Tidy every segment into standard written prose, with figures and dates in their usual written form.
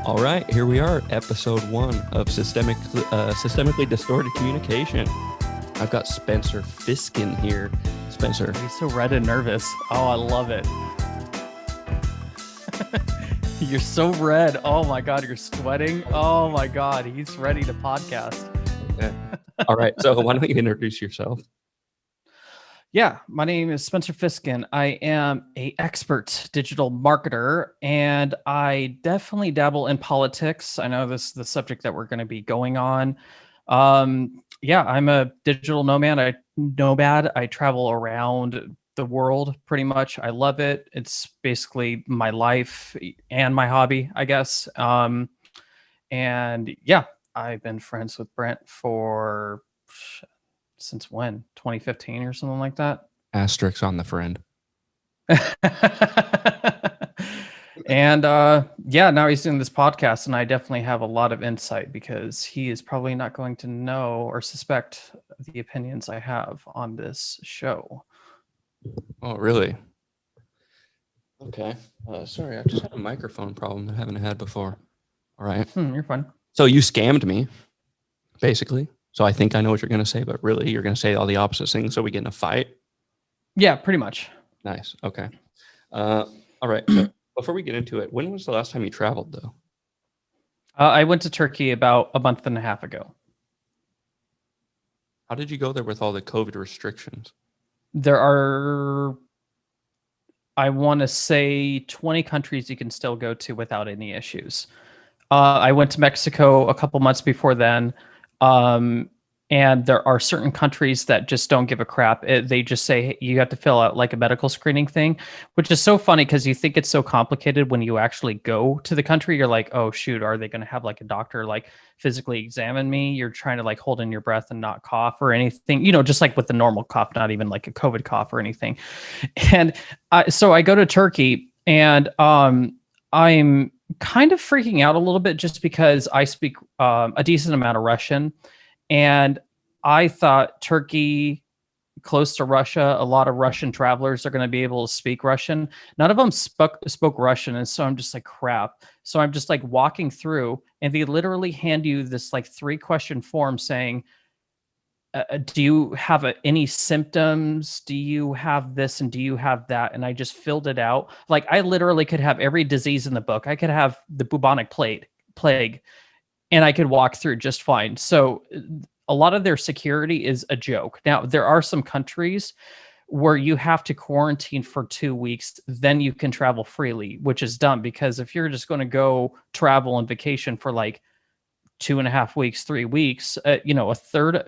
All right, here we are, episode 1 of Systemically Distorted Communication. I've got Spencer Fisken here. Spencer. He's so red and nervous. Oh, I love it. You're so red. Oh my God, you're sweating. Oh my God, he's ready to podcast. Okay. All right, so why don't you introduce yourself? Yeah, my name is Spencer Fisken. I am an expert digital marketer, and I definitely dabble in politics. I know this is the subject that we're going to be going on. Yeah, I'm a digital nomad. I travel around the world pretty much. I love it. It's basically my life and my hobby, I guess. And yeah, I've been friends with Brent for since when? 2015 or something like that. Asterisks on the friend. And yeah, now he's doing this podcast, and I definitely have a lot of insight because he is probably not going to know or suspect the opinions I have on this show. Oh, really? Okay. Sorry, I just had a microphone problem that I haven't had before. All right. You're fine. So you scammed me, basically. So I think I know what you're going to say, but really you're going to say all the opposite things so we get in a fight? Yeah, pretty much. Nice. Okay. All right. So before we get into it, when was the last time you traveled, though? I went to Turkey about a month and a half ago. How did you go there with all the COVID restrictions? There are, I want to say, 20 countries you can still go to without any issues. I went to Mexico a couple months before then. And there are certain countries that just don't give a crap. They just say hey, you have to fill out like a medical screening thing, which is so funny because you think it's so complicated when you actually go to the country. You're like, oh shoot, are they going to have like a doctor like physically examine me? You're trying to like hold in your breath and not cough or anything, just like with the normal cough, not even like a COVID cough or anything. And so I go to Turkey, and I'm kind of freaking out a little bit just because I speak a decent amount of Russian. And I thought Turkey, close to Russia, a lot of Russian travelers are going to be able to speak Russian. None of them spoke Russian. And so I'm just like, crap. So I'm just like walking through, and they literally hand you this like 3-question form saying, do you have any symptoms? Do you have this and do you have that? And I just filled it out. Like I literally could have every disease in the book. I could have the bubonic plague, and I could walk through just fine. So a lot of their security is a joke. Now, there are some countries where you have to quarantine for 2 weeks, then you can travel freely, which is dumb because if you're just going to go travel on vacation for like 2.5 weeks, 3 weeks, a third,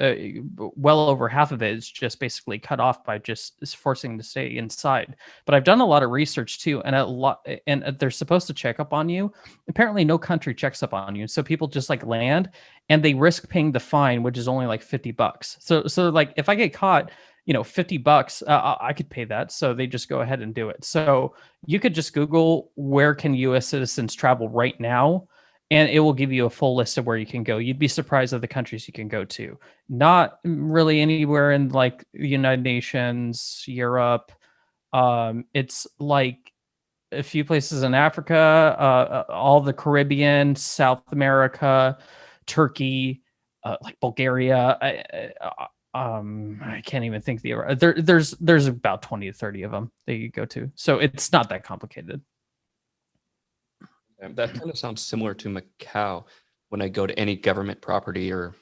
well over half of it is just basically cut off by just forcing to stay inside. But I've done a lot of research too, and they're supposed to check up on you. Apparently, no country checks up on you, so people just like land and they risk paying the fine, which is only like $50. So like if I get caught, $50, I could pay that. So they just go ahead and do it. So you could just Google where can U.S. citizens travel right now, and it will give you a full list of where you can go. You'd be surprised at the countries you can go to. Not really anywhere in like the United Nations, Europe. It's like a few places in Africa, all the Caribbean, South America, Turkey, like Bulgaria. I can't even think there's about 20 to 30 of them that you go to. So it's not that complicated. That kind of sounds similar to Macau when I go to any government property or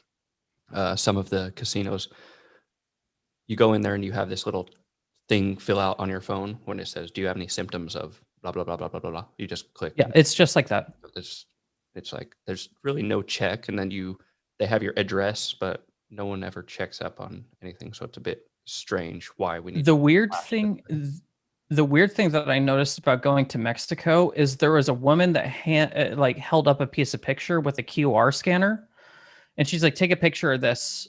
some of the casinos. You go in there and you have this little thing fill out on your phone when it says, do you have any symptoms of blah, blah, blah, blah, blah, blah, blah. You just click. Yeah, it's just like that. It's like there's really no check. And then they have your address, but no one ever checks up on anything. So it's a bit strange why we need the weird thing that I noticed about going to Mexico is there was a woman that held up a piece of picture with a QR scanner, and she's like, take a picture of this.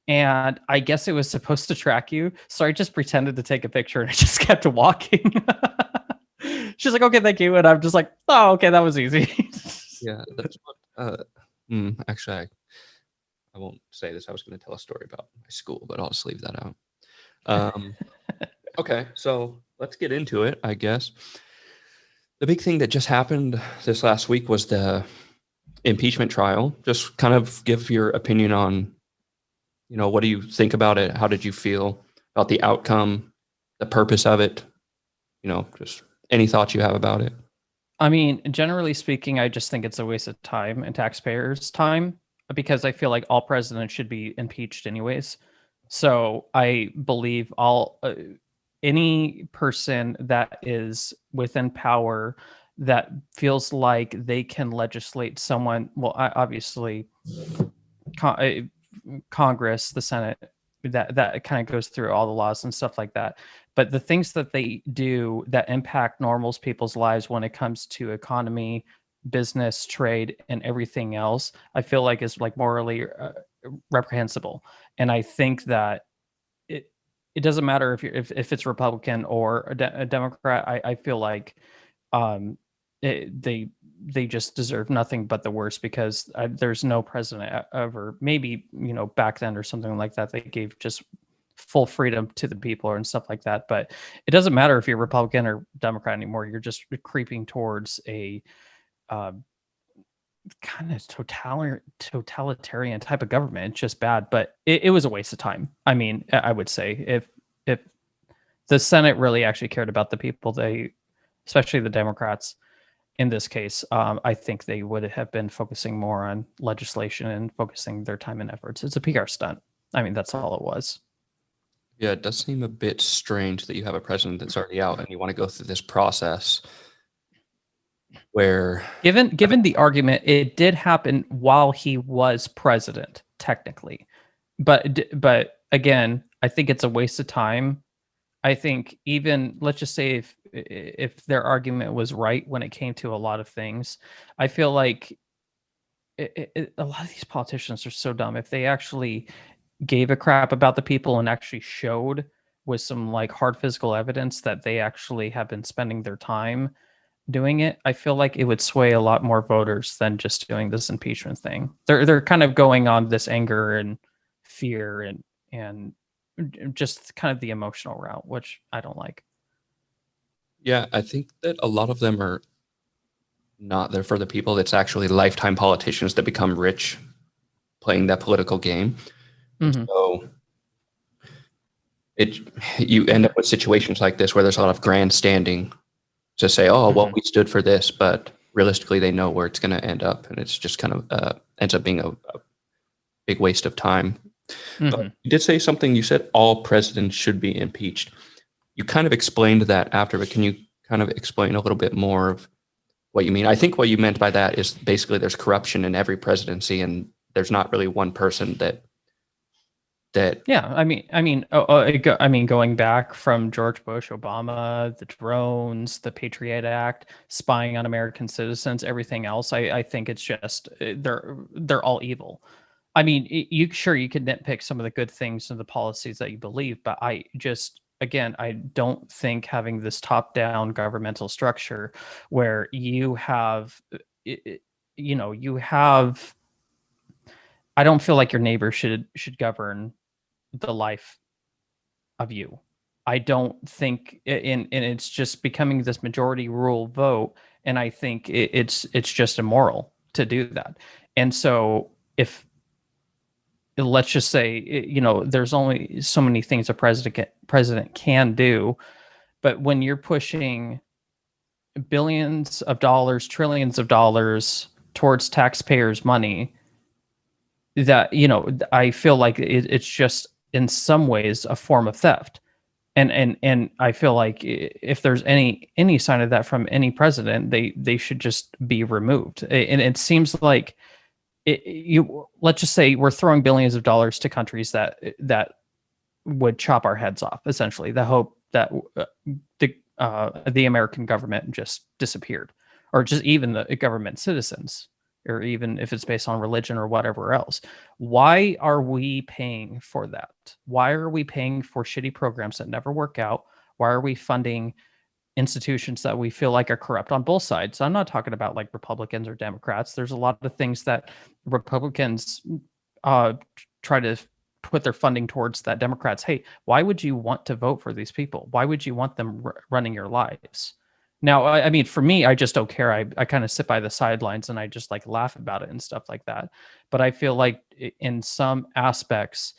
And I guess it was supposed to track you. So I just pretended to take a picture and I just kept walking. She's like, okay, thank you. And I'm just like, oh, okay, that was easy. Yeah, that's what actually I won't say this. I was going to tell a story about my school, but I'll just leave that out. Okay, so let's get into it, I guess. The big thing that just happened this last week was the impeachment trial. Just kind of give your opinion on, what do you think about it? How did you feel about the outcome, the purpose of it? Just any thoughts you have about it. I mean, generally speaking, I just think it's a waste of time and taxpayers' time because I feel like all presidents should be impeached anyways. So I believe all any person that is within power that feels like they can legislate someone, well, obviously con- uh, Congress, the Senate, that kind of goes through all the laws and stuff like that. But the things that they do that impact normals people's lives when it comes to economy, business, trade, and everything else, I feel like is like morally reprehensible. And I think that it it doesn't matter if it's Republican or a Democrat. I feel like um, they just deserve nothing but the worst because there's no president ever. Maybe back then or something like that they gave just full freedom to the people and stuff like that. But it doesn't matter if you're Republican or Democrat anymore. You're just creeping towards a uh, kind of totalitarian type of government. It's just bad, but it was a waste of time. I mean, I would say if the Senate really actually cared about the people, especially the Democrats in this case, I think they would have been focusing more on legislation and focusing their time and efforts. It's a PR stunt. I mean, that's all it was. Yeah, it does seem a bit strange that you have a president that's already out and you want to go through this process where, Given the argument, it did happen while he was president, technically, but again, I think it's a waste of time. I think even let's just say if their argument was right when it came to a lot of things, I feel like a lot of these politicians are so dumb. If they actually gave a crap about the people and actually showed with some like hard physical evidence that they actually have been spending their time doing it, I feel like it would sway a lot more voters than just doing this impeachment thing. They're kind of going on this anger and fear and just kind of the emotional route, which I don't like. yeah, I think that a lot of them are not there for the people. It's actually lifetime politicians that become rich playing that political game. And Hmm. so it you end up with situations like this where there's a lot of grandstanding to say, oh, well, Hmm. we stood for this, but realistically, they know where it's going to end up, and it's just kind of ends up being a big waste of time. But Hmm. you did say something. You said all presidents should be impeached. You kind of explained that after, but can you kind of explain a little bit more of what you mean? I think what you meant by that is basically there's corruption in every presidency, and there's not really one person that. Yeah, going back from George Bush, Obama, the drones, the Patriot Act, spying on American citizens, everything else, I think it's just they're all evil. I mean, you sure you could nitpick some of the good things and the policies that you believe, but I just again, I don't think having this top-down governmental structure where you have, i- i- you have. I don't feel like your neighbor should govern the life of you. I don't think and it's just becoming this majority rule vote, and I think it's just immoral to do that. And so if let's just say there's only so many things a president can do, but when you're pushing billions of dollars, trillions of dollars towards taxpayers' money, that I feel like it's just in some ways a form of theft. And I feel like if there's any sign of that from any president, they should just be removed. And it seems like you let's just say we're throwing billions of dollars to countries that would chop our heads off, essentially. The hope that the American government just disappeared, or just even the government citizens, or even if it's based on religion or whatever else. Why are we paying for that? Why are we paying for shitty programs that never work out? Why are we funding institutions that we feel like are corrupt on both sides? I'm not talking about like Republicans or Democrats. There's a lot of things that Republicans uh, try to put their funding towards that Democrats. Hey, why would you want to vote for these people? Why would you want them running your lives? Now, I mean, for me, I just don't care. I kind of sit by the sidelines and I just like laugh about it and stuff like that. But I feel like in some aspects,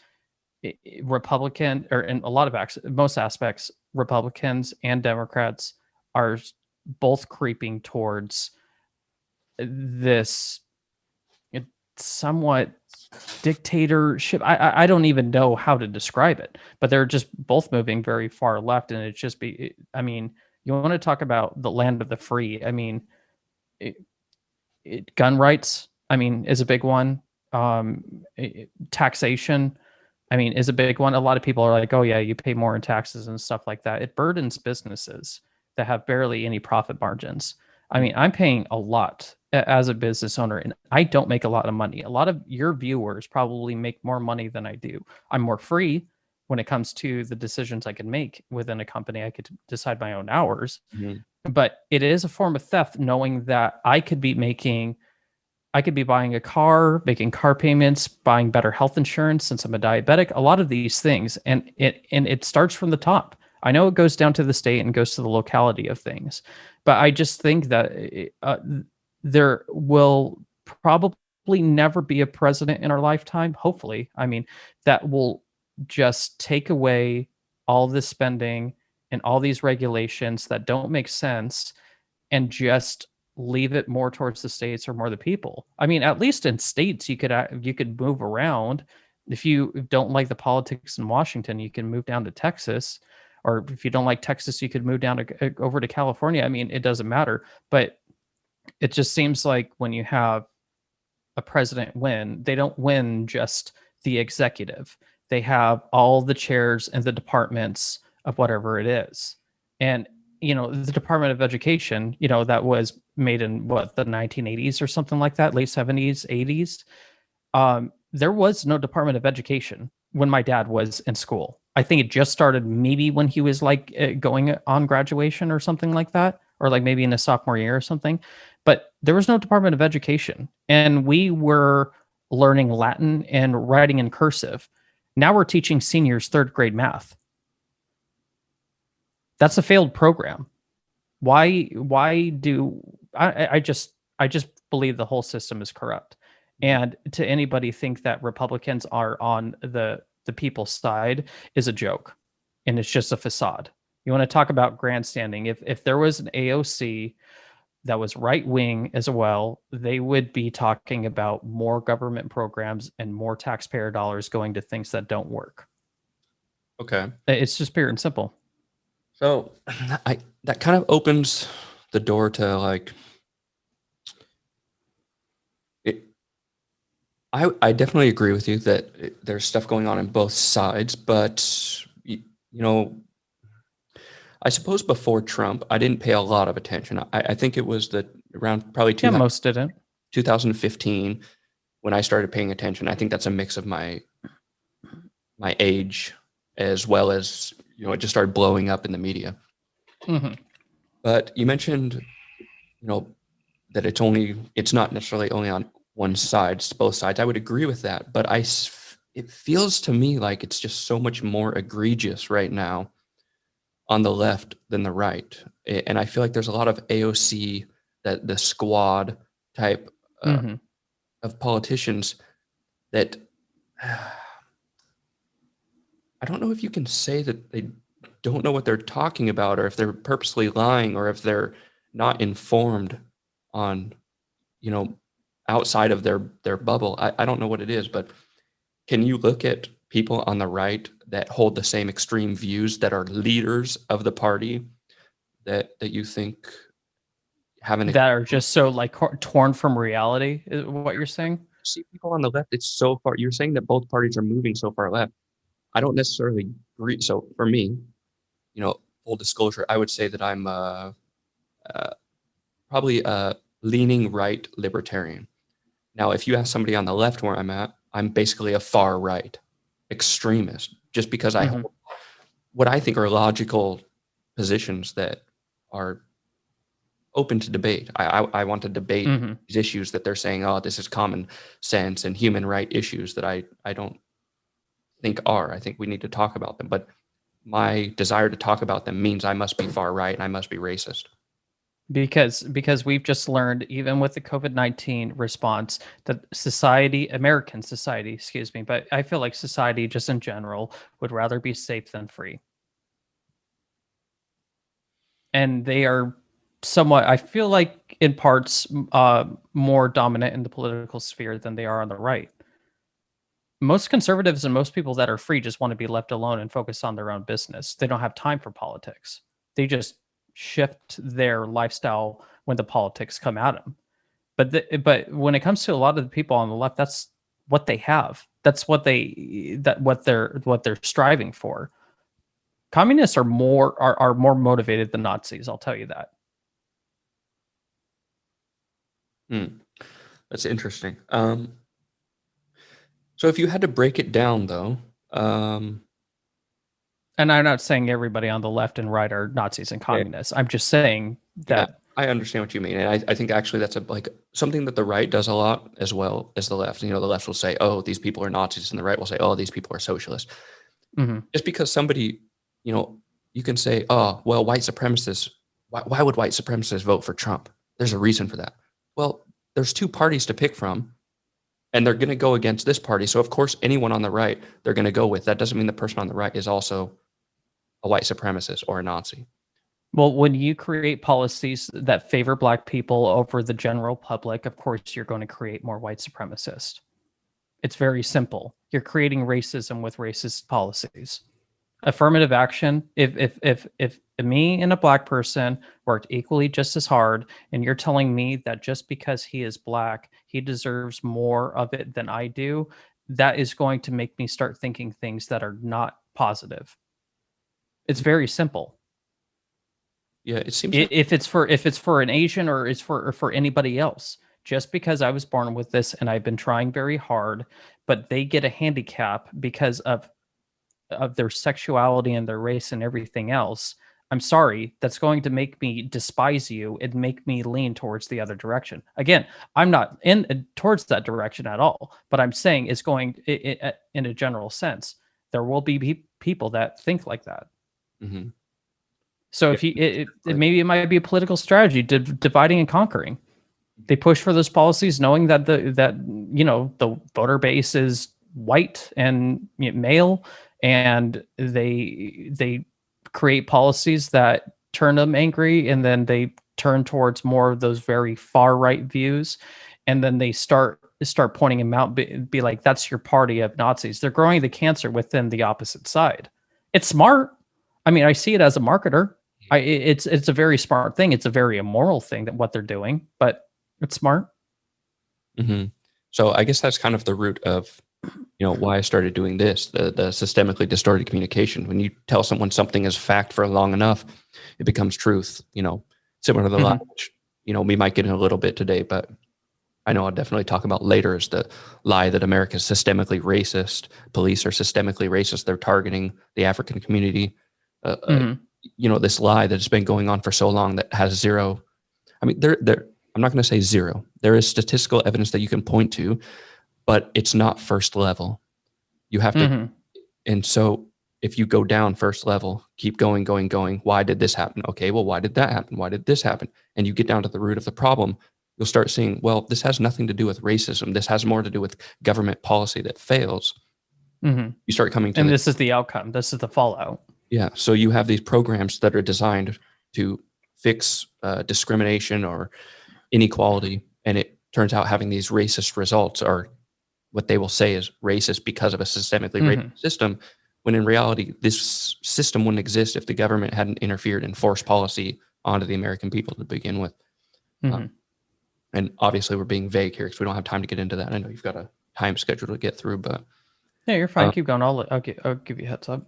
Republican, or in a lot of most aspects, Republicans and Democrats are both creeping towards this somewhat dictatorship. I don't even know how to describe it, but they're just both moving very far left, and it's just I mean, you want to talk about the land of the free? I mean, it, gun rights. I mean, is a big one. Taxation. I mean, is a big one. A lot of people are like, "Oh yeah, you pay more in taxes and stuff like that." It burdens businesses that have barely any profit margins. I mean, I'm paying a lot as a business owner, and I don't make a lot of money. A lot of your viewers probably make more money than I do. I'm more free when it comes to the decisions I can make within a company. I could decide my own hours, Mhm. but it is a form of theft knowing that I could be buying a car, making car payments, buying better health insurance since I'm a diabetic, a lot of these things. And it starts from the top. I know it goes down to the state and goes to the locality of things, but I just think that there will probably never be a president in our lifetime, hopefully. I mean, that will just take away all this spending and all these regulations that don't make sense and just leave it more towards the states or more the people. I mean, at least in states you could move around. If you don't like the politics in Washington, you can move down to Texas, or if you don't like Texas, you could move down to over to California. I mean, it doesn't matter, but it just seems like when you have a president win, they don't win just the executive. They have all the chairs and the departments of whatever it is. And the Department of Education, that was made in what, the 1980s or something like that, late 70s, 80s. There was no Department of Education when my dad was in school. I think it just started maybe when he was like going on graduation or something like that, or like maybe in a sophomore year or something. But there was no Department of Education, and we were learning Latin and writing in cursive. Now we're teaching seniors third grade math. That's a failed program. Why do I just believe the whole system is corrupt. And to anybody think that Republicans are on the people's side is a joke, and it's just a facade. You want to talk about grandstanding? If there was an AOC that was right wing as well, they would be talking about more government programs and more taxpayer dollars going to things that don't work. Okay. It's just pure and simple. So I that kind of opens the door to like it. I definitely agree with you that there's stuff going on both sides, but you know, I suppose before Trump, I didn't pay a lot of attention. I think it was the around probably Yeah, most didn't. 2015 when I started paying attention. I think that's a mix of my age as well as it just started blowing up in the media. Hmm. But you mentioned that it's not necessarily only on one side, it's both sides. I would agree with that, but it feels to me like it's just so much more egregious right now on the left than the right. And I feel like there's a lot of AOC, that the squad type Hmm. of politicians that I don't know if you can say that they don't know what they're talking about, or if they're purposely lying, or if they're not informed on, you know, outside of their bubble. I don't know what it is, but can you look at people on the right that hold the same extreme views that are leaders of the party that you think have an That are just so like torn from reality, is what you're saying? see people on the left? It's so far. You're saying that both parties are moving so far left. I don't necessarily agree. So for me, full disclosure, I would say that I'm uh, probably a leaning right libertarian. Now, if you ask somebody on the left where I'm at, I'm basically a far right extremist, just because I Hmm. hold what I think are logical positions that are open to debate. I want to debate Hmm. these issues that they're saying, oh, this is common sense and human right issues that I don't think are. I think we need to talk about them. But my desire to talk about them means I must be far right and I must be racist. Because we've just learned, even with the COVID-19 response, that American society, excuse me, but I feel like society just in general would rather be safe than free. And they are somewhat, I feel like, in parts, more dominant in the political sphere than they are on the right. Most conservatives and most people that are free just want to be left alone and focus on their own business. They don't have time for politics. They just shift their lifestyle when the politics come at them. But when it comes to a lot of the people on the left, that's what they have. That's what they're striving for. Communists are more motivated than Nazis. I'll tell you that. Hmm. That's interesting. So if you had to break it down, though, And I'm not saying everybody on the left and right are Nazis and yeah, communists. I'm just saying yeah, that. I understand what you mean, and I think actually that's like something that the right does a lot as well as the left. You know, the left will say, "Oh, these people are Nazis," and the right will say, "Oh, these people are socialists." Mhm. Just because somebody, you know, you can say, "Oh, well, white supremacists. Why would white supremacists vote for Trump?" There's a reason for that. Well, there's two parties to pick from, and they're going to go against this party. So of course, anyone on the right they're going to go with. That doesn't mean the person on the right is also a white supremacist or a Nazi. Well, when you create policies that favor black people over the general public, of course you're going to create more white supremacists. It's very simple. You're creating racism with racist policies. Affirmative action, if me and a black person worked equally just as hard, and you're telling me that just because he is black, he deserves more of it than I do, that is going to make me start thinking things that are not positive. It's very simple. Yeah, it seems like If it's for an Asian or it's for anybody else, just because I was born with this and I've been trying very hard, but they get a handicap because of their sexuality and their race and everything else, I'm sorry, that's going to make me despise you and make me lean towards the other direction. Again, I'm not in towards that direction at all, but I'm saying it's going in a general sense. There will be people that think like that. mhm. So Yeah, if you, exactly. maybe it might be a political strategy, dividing and conquering. They push for those policies, knowing that the voter base is white and male, and they create policies that turn them angry, and then they turn towards more of those very far right views, and then they start pointing them out, be like, that's your party of Nazis. They're growing the cancer within the opposite side. It's smart. I mean, I see it as a marketer. It's a very smart thing. It's a very immoral thing that what they're doing, but it's smart. Mhm. So I guess that's kind of the root of, why I started doing this, the systemically distorted communication. When you tell someone something is fact for long enough, it becomes truth, similar to the lie, Mhm. which, we might get in a little bit today, but I know I'll definitely talk about later is the lie that America is systemically racist. Police are systemically racist. They're targeting the African community. Uh, uh, Mhm. this lie that's been going on for so long that has zero. I mean, I'm not going to say zero. There is statistical evidence that you can point to, but it's not first level. You have to, Mhm. and so if you go down first level, keep going, going, going. Why did this happen? Okay, well, why did that happen? Why did this happen? And you get down to the root of the problem. You'll start seeing, well, this has nothing to do with racism. This has more to do with government policy that fails. Mhm. You start coming to And the this is the outcome. This is the fallout. Yeah. So you have these programs that are designed to fix discrimination or inequality, and it turns out having these racist results, or what they will say is racist because of a systemically racist Mhm. system, when in reality, this system wouldn't exist if the government hadn't interfered and forced policy onto the American people to begin with. Uh, Mhm. and obviously, we're being vague here because we don't have time to get into that. I know you've got a time schedule to get through, but Yeah, you're fine. uh, Keep going. I'll give you a heads up.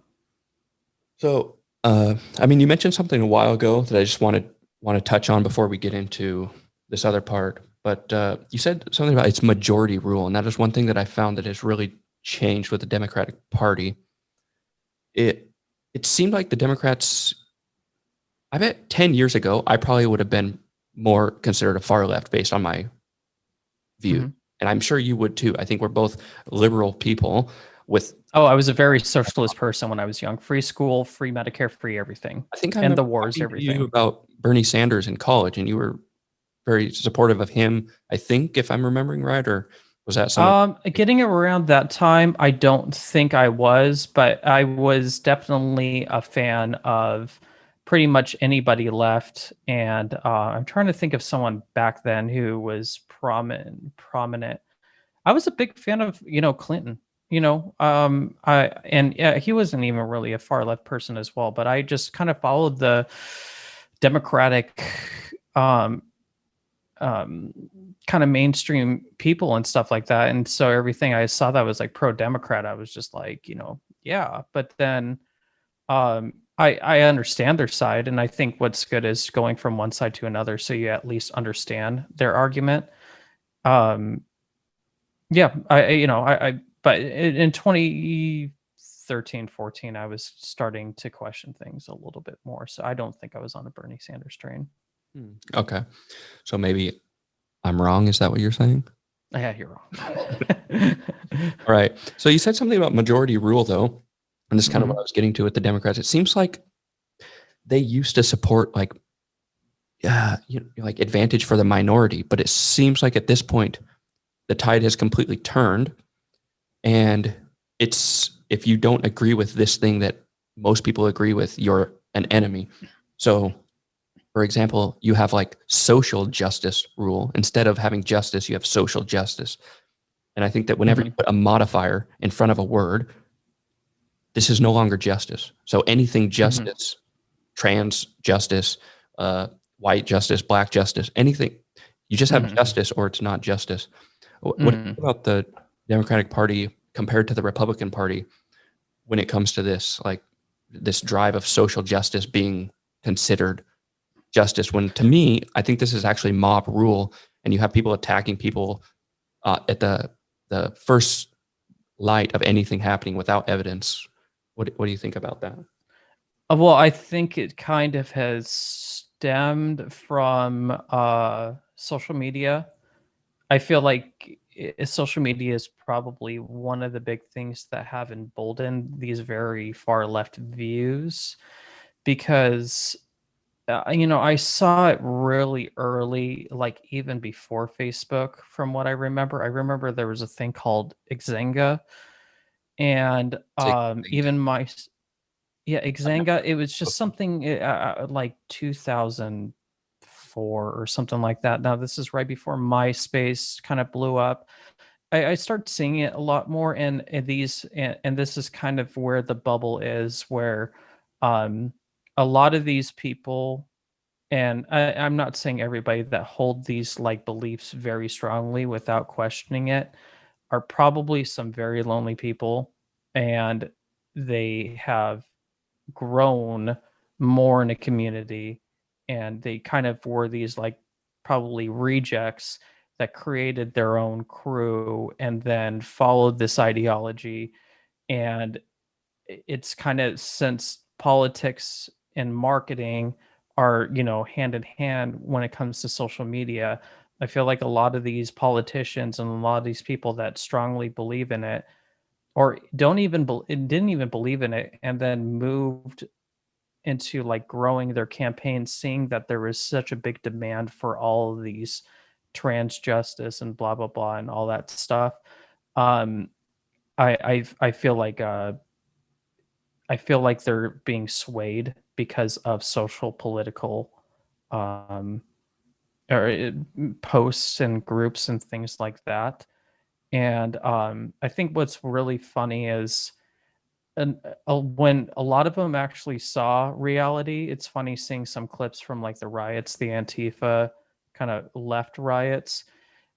so I mean, you mentioned something a while ago that I just want to touch on before we get into this other part. But you said something about its majority rule, and that is one thing that I found that has really changed with the Democratic Party. It it seemed like the Democrats. I bet 10 years ago, I probably would have been more considered a far left based on my view, Mhm. and I'm sure you would too. I think we're both liberal people with. Oh, I was a very socialist person when I was young. Free school, free Medicare, free everything. I think I And remember the wars, talking to you everything. about Bernie Sanders in college, and you were very supportive of him, I think, if I'm remembering right, or was that someone? Getting around that time, I don't think I was, but I was definitely a fan of pretty much anybody left. And I'm trying to think of someone back then who was prominent. I was a big fan of, Clinton. Yeah, he wasn't even really a far left person as well, but I just kind of followed the Democratic um, um, kind of mainstream people and stuff like that. And so everything I saw that was like pro Democrat, I was just like, yeah. But then I understand their side, and I think what's good is going from one side to another, so you at least understand their argument. Um, yeah, but in 2013, 14, I was starting to question things a little bit more. So I don't think I was on a Bernie Sanders train. Okay, so maybe I'm wrong. Is that what you're saying? Yeah, you're wrong. All right. So you said something about majority rule, though, and this is kind of what Mhm. I was getting to with the Democrats. It seems like they used to support like, like advantage for the minority, but it seems like at this point the tide has completely turned, and it's if you don't agree with this thing that most people agree with, you're an enemy. So, for example, you have like social justice rule. Instead of having justice, you have social justice. And I think that whenever you Mhm. put a modifier in front of a word, this is no longer justice. So anything Mhm. justice, trans justice, uh, white justice, black justice, anything, you just have Mhm. justice or it's not justice. What do you Mhm. think about the Democratic Party compared to the Republican Party when it comes to this, like this drive of social justice being considered justice? When to me, I think this is actually mob rule, and you have people attacking people at the first light of anything happening without evidence. What do you think about that? Well, I think it kind of has stemmed from social media. I feel like social media is probably one of the big things that have emboldened these very far left views because I saw it really early, like even before Facebook. From what I remember there was a thing called Xanga, and Take a think. even yeah, I've never Xanga, heard it of was it just before. something like 2004 or something like that. Now this is right before MySpace kind of blew up. I start seeing it a lot more, and this is kind of where the bubble is, where um, a lot of these people, and I'm not saying everybody that hold these like beliefs very strongly without questioning it, are probably some very lonely people, and they have grown more in a community, and they kind of were these like probably rejects that created their own crew and then followed this ideology. And it's kind of, since politics and marketing are, hand in hand when it comes to social media, I feel like a lot of these politicians and a lot of these people that strongly believe in it, or didn't even believe in it, and then moved into like growing their campaign, seeing that there was such a big demand for all of these trans justice and blah blah blah and all that stuff. Um, I feel like they're being swayed because of social political um, posts and groups and things like that. And I think what's really funny is, when a lot of them actually saw reality, it's funny seeing some clips from like the riots, the Antifa kind of left riots.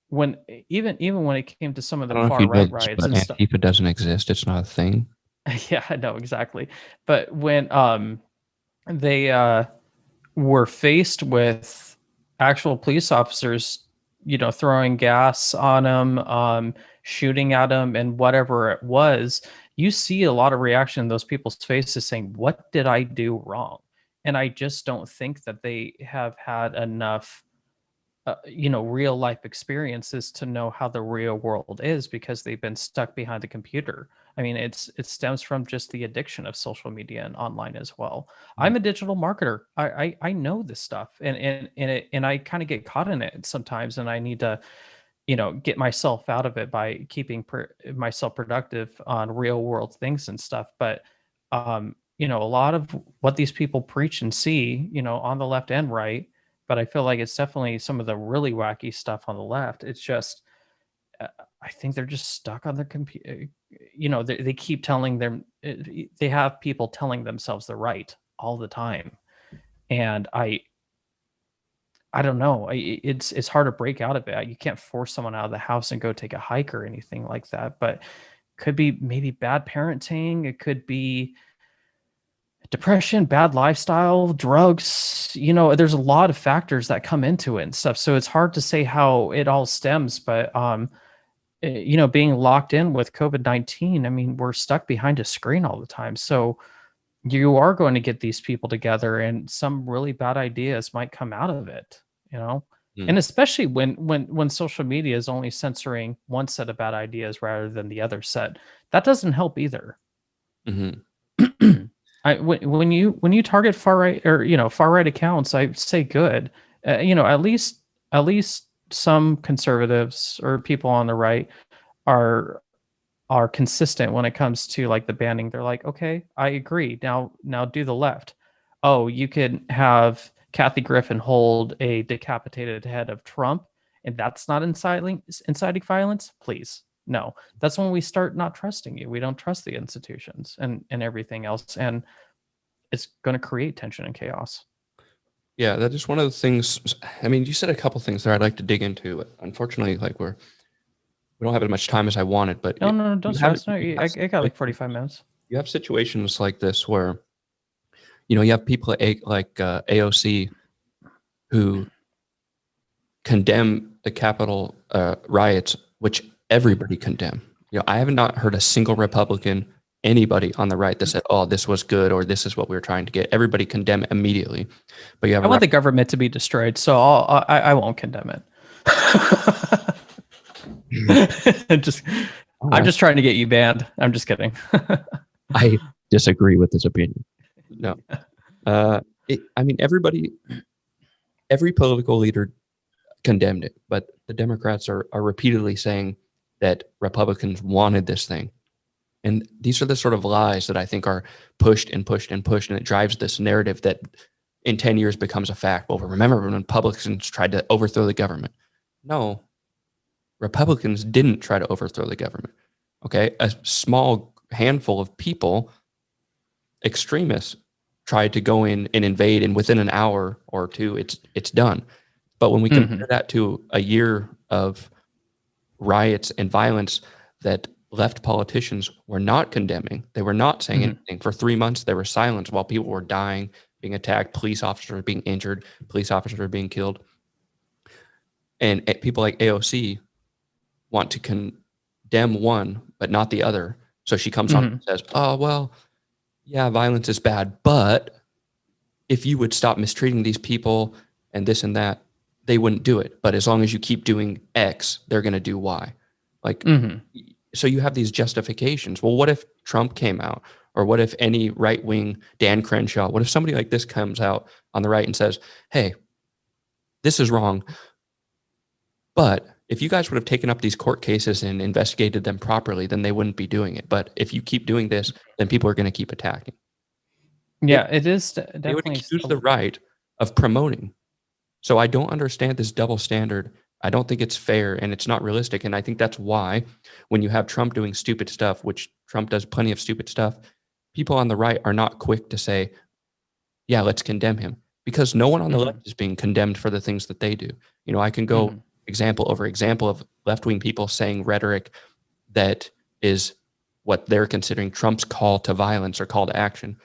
When even when it came to some of I the don't know if far you know right this, riots but and stuff. Antifa doesn't exist. It's not a thing. Yeah, I know exactly. But when they were faced with actual police officers, throwing gas on them, shooting at them, and whatever it was, you see a lot of reaction in those people's faces saying, "What did I do wrong?" And I just don't think that they have had enough real life experiences to know how the real world is because they've been stuck behind the computer. I mean, it stems from just the addiction of social media and online as well. Mhm. I'm a digital marketer. I know this stuff, and I kind of get caught in it sometimes, and I need to get myself out of it by keeping myself productive on real world things and stuff. But a lot of what these people preach and see, on the left and right, but I feel like it's definitely some of the really wacky stuff on the left. It's just uh, I think they're just stuck on their computer. They keep telling them they have people telling themselves they're right all the time, and I don't know. It's hard to break out of it. You can't force someone out of the house and go take a hike or anything like that. But could be maybe bad parenting. It could be depression, bad lifestyle, drugs. There's a lot of factors that come into it and stuff. So it's hard to say how it all stems. But being locked in with COVID-19, I mean, we're stuck behind a screen all the time. So you are going to get these people together and some really bad ideas might come out of it, you know Mm. and especially when social media is only censoring one set of bad ideas rather than the other set, that doesn't help either. Mhm. When you target far right, or far right accounts, I say good. At least some conservatives or people on the right are are consistent when it comes to like the banning. They're like, okay, I agree. Now do the left. Oh, you can have Kathy Griffin hold a decapitated head of Trump, and that's not inciting violence. Please, no. That's when we start not trusting you. We don't trust the institutions and everything else, and it's going to create tension and chaos. Yeah, that is one of the things. I mean, you said a couple things there I'd like to dig into. Unfortunately, like we don't have as much time as I wanted, but No, no, no, don't you have stress. No, you I have got like situations 45 minutes. you have situations like this where you have people like AOC who condemn the Capitol riots, which everybody condemn. I have not heard a single Republican, anybody on the right that said, "Oh, this was good" or "This is what we were trying to get." Everybody condemn immediately. But you have I want the government to be destroyed, so I won't condemn it. just oh, I'm just trying to get you banned. I'm just kidding. I disagree with this opinion. No, I mean every political leader condemned it, but the Democrats are repeatedly saying that Republicans wanted this thing. And these are the sort of lies that I think are pushed and pushed and pushed, and it drives this narrative that in 10 years becomes a fact. Well, remember when Republicans tried to overthrow the government? No, Republicans didn't try to overthrow the government. Okay. A small handful of people, extremists, tried to go in and invade, and within an hour or two, it's done. But when we Hmm. compare that to a year of riots and violence that left politicians were not condemning. They were not saying Hmm. anything. For 3 months, they were silent while people were dying, being attacked, police officers were being injured, police officers were being killed. And people like AOC want to condemn one, but not the other. So she comes on Hmm. and says, "Oh, well, yeah, violence is bad, but if you would stop mistreating these people and this and that, they wouldn't do it. But as long as you keep doing X, they're going to do Y." Like, Hmm. so you have these justifications. Well, what if Trump came out? Or what if any right wing Dan Crenshaw, what if somebody like this comes out on the right and says, "Hey, this is wrong, but if you guys would have taken up these court cases and investigated them properly, then they wouldn't be doing it. But if you keep doing this, then people are going to keep attacking." They, Yeah, it is they would definitely. accuse the right of promoting. So I don't understand this double standard. I don't think it's fair and it's not realistic. And I think that's why when you have Trump doing stupid stuff, which Trump does plenty of stupid stuff, people on the right are not quick to say, yeah, let's condemn him, because no one on the Hmm. left is being condemned for the things that they do. I can go Hmm. example over example of left wing people saying rhetoric that is what they're considering Trump's call to violence or call to action.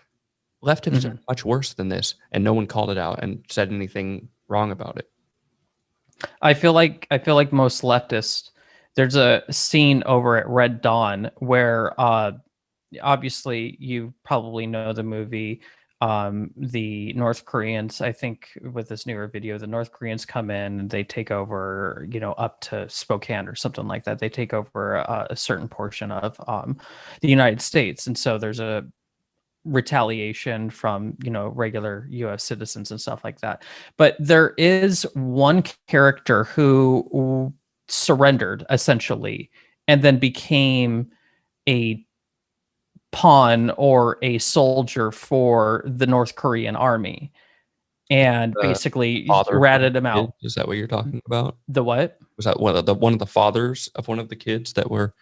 Left have said Hmm. much worse than this, and no one called it out and said anything wrong about it. I feel like most leftists. There's a scene over at Red Dawn where obviously you probably know the movie. The North Koreans, I think with this newer video, the North Koreans come in and they take over, up to Spokane or something like that. They take over a certain portion of the United States. And so there's a retaliation from, regular US citizens and stuff like that. But there is one character who surrendered essentially and then became a pawn or a soldier for the North Korean army and The basically father of one of ratted him the kids, out. is that what you're talking about? The what? Was that one of the fathers of one of the kids that were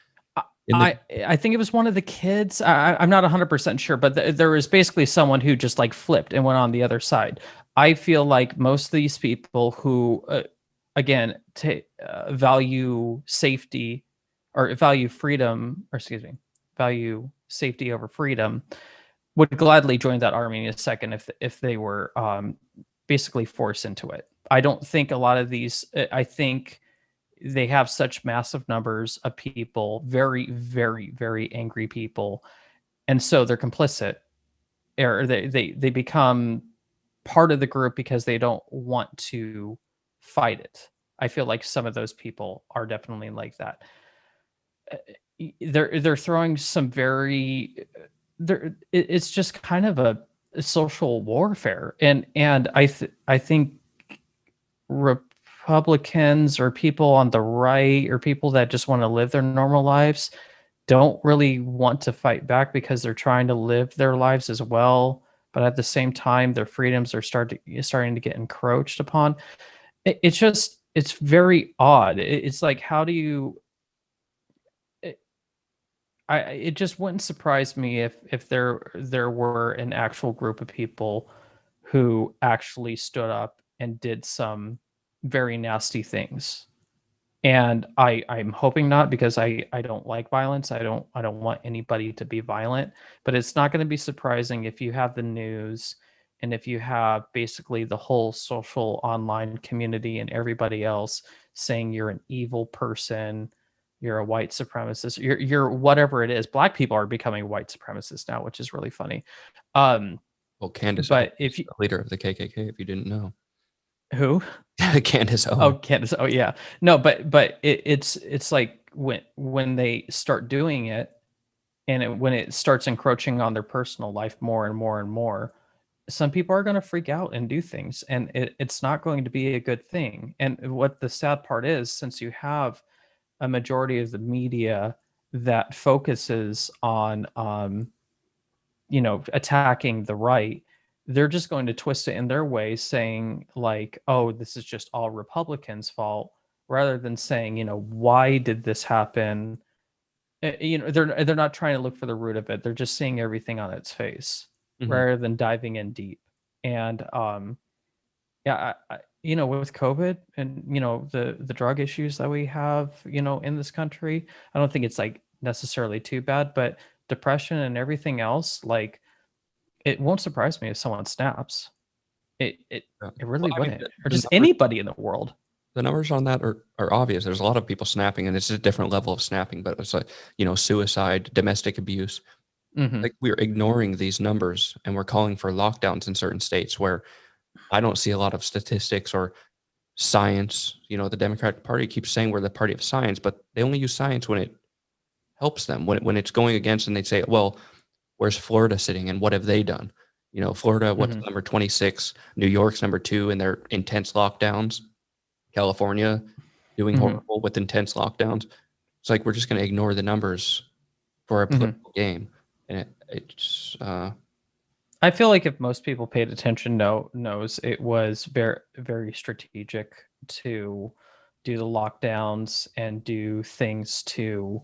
in the I think it was one of the kids. I'm not 100% sure, but there was basically someone who just like flipped and went on the other side. I feel like most of these people who, again, value safety or value freedom, or excuse me, value safety over freedom, would gladly join that army in a second if they were basically forced into it. I don't think a lot of these. I think they have such massive numbers of people, very, very, very angry people, and so they're complicit, or they become part of the group because they don't want to fight it. I feel like some of those people are definitely like that. They're throwing some very it's just kind of a social warfare, and I think Republicans or people on the right or people that just want to live their normal lives don't really want to fight back because they're trying to live their lives as well, but at the same time their freedoms are starting to get encroached upon. It's very odd. It's like, how do you it just wouldn't surprise me if there were an actual group of people who actually stood up and did some very nasty things. And I'm hoping not, because I don't like violence. I don't want anybody to be violent, but it's not going to be surprising if you have the news and if you have basically the whole social online community and everybody else saying you're an evil person, you're a white supremacist, you're whatever it is. Black people are becoming white supremacists now, which is really funny. Um, well, Candace but Owens, if you the leader of the KKK, if you didn't know. who Candace Oh, Owens. Candace. Oh, yeah. No, but it's like when they start doing it, and when it starts encroaching on their personal life more and more and more, some people are going to freak out and do things, and it's not going to be a good thing. And what the sad part is, since you have a majority of the media that focuses on attacking the right, they're just going to twist it in their way, saying like, oh, this is just all Republicans' fault, rather than saying, why did this happen? They're not trying to look for the root of it. They're just seeing everything on its face Mhm. rather than diving in deep. And yeah, with COVID and the drug issues that we have, in this country, I don't think it's like necessarily too bad, but depression and everything else, like, it won't surprise me if someone snaps. It it Yeah. it Well, really I mean, wouldn't, or the just numbers anybody in the world. the numbers on that are obvious. There's a lot of people snapping, and it's a different level of snapping, but it's like, suicide, domestic abuse. Mhm, Like, we're ignoring these numbers, and we're calling for lockdowns in certain states where I don't see a lot of statistics or science. The Democratic Party keeps saying we're the party of science, but they only use science when it helps them. When it's going against, and they say, "Well, where's Florida sitting, and what have they done?" Florida, what's mhm, number 26? New York's number 2 in their intense lockdowns. California doing mhm, horrible with intense lockdowns. It's like we're just gonna ignore the numbers for a mhm. political game, and it's, I feel like if most people paid attention, knows it was very, very strategic to do the lockdowns and do things to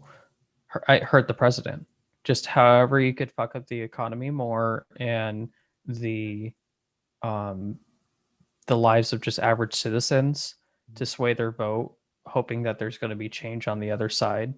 hurt the president. Just however you could fuck up the economy more, and the um the lives of just average citizens, to sway their vote, hoping that there's going to be change on the other side.